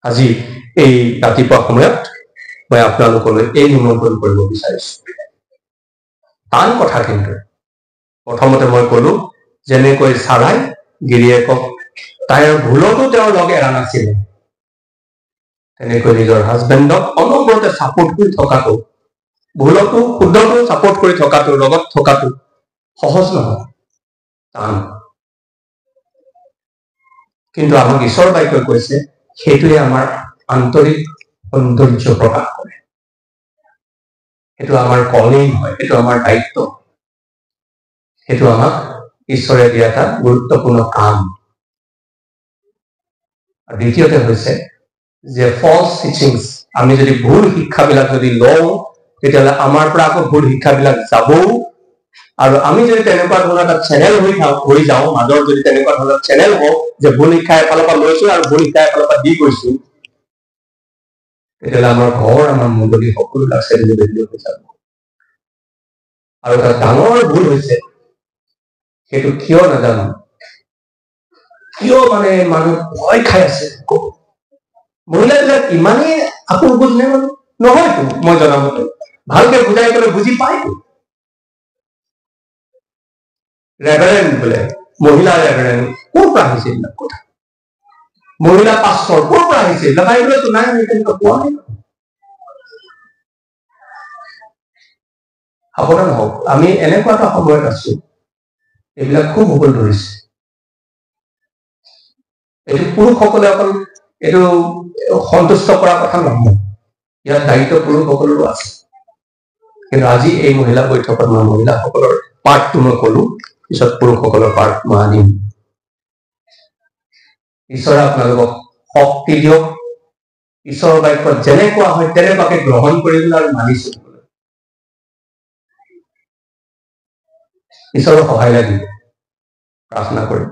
আজি এই ৰাতিপুৱা সময়ত মই আপোনালোকলৈ এই নিমন্ত্ৰণ কৰিব বিচাৰিছো। টান কথা কিন্তু। প্ৰথমতে মই কলো যেনেকৈ চাৰাই গিৰিয়েকক তাইৰ ভুলতো তেওঁৰ লগ এৰা নাছিলে, তেনেকৈ নিজৰ হাজবেণ্ডক অনবৰতে ছাপোৰ্ট কৰি থকাটো, ভুলতো শুদ্ধটো ছাপোৰ্ট কৰি থকাটো, লগত থকাটো সহজ নহয়, টান। কিন্তু আমাক ঈশ্বৰ বাক্যই কৈছে সেইটোৱে আমাৰ আন্তৰিক সৌন্দৰ্য প্ৰকাশ কৰে। সেইটো আমাৰ কলিং হয়, সেইটো আমাৰ দায়িত্ব, সেইটো আমাক ঈশ্বৰে দিয়া এটা গুৰুত্বপূৰ্ণ কাম। দ্বিতীয়তে হৈছে যে ফলছ টিচিংছ, আমি যদি ভুল শিক্ষাবিলাক যদি লওঁ তেতিয়াহ'লে আমাৰ পৰা আকৌ ভুল শিক্ষাবিলাক যাবও। আৰু আমি যদি তেনেকুৱা ধৰণৰ এটা চেনেল হৈ যাওঁ, মাজৰ যদি তেনেকুৱা ধৰণৰ চেনেল হওক যে ভুল শিক্ষা এফালৰ পৰা লৈছো আৰু ভুল শিক্ষা এফালৰ পৰা দি গৈছো, তেতিয়াহ'লে আমাৰ ঘৰ, আমাৰ মণ্ডলী সকলোবিলাক চেলিব্ৰেট হৈ যাব। আৰু এটা ডাঙৰ ভুল হৈছে, সেইটো কিয় নাজানো, কিয় মানে মানুহ ভয় খাই আছে, মহিলাবিলাক ইমানেই আপোন বুজনে মানে নহয়তো, মই জনামতে ভালকে বুজাই গলে বুজি পায়তো। ৰেভাৰেণ্ড বোলে, মহিলা ৰেভাৰেণ্ড, ক'ৰ পৰা আহিছে এইবিলাক কথা? মহিলা পাষ্টৰ ক'ৰ পৰা আহিছে? এইবিলাক আহিবলৈতো নাই, আমি তেনেকুৱা পোৱা নাই। সাৱধান হওক, আমি এনেকুৱা এটা সময়ত আছো, এইবিলাক খুব হ'বলৈ ধৰিছে। এইটো পুৰুষসকলে অকল এইটো সন্তুষ্ট কৰাৰ কথা নহয়, ইয়াৰ দায়িত্ব পুৰুষসকলৰো আছে। কিন্তু আজি এই মহিলা বৈঠকত মই মহিলাসকলৰ পাৰ্টটো মই কলো, পিছত পুৰুষসকলৰ পাৰ্ট মই আনিম। ঈশ্বৰে আপোনালোকক শক্তি দিয়ক, ঈশ্বৰৰ বাক্যত যেনেকুৱা হয় তেনেকুৱাকে গ্ৰহণ কৰিবলৈ আৰু মানি চলিবলৈ ঈশ্বৰৰ সহায় লাগিব। প্ৰাৰ্থনা কৰিম।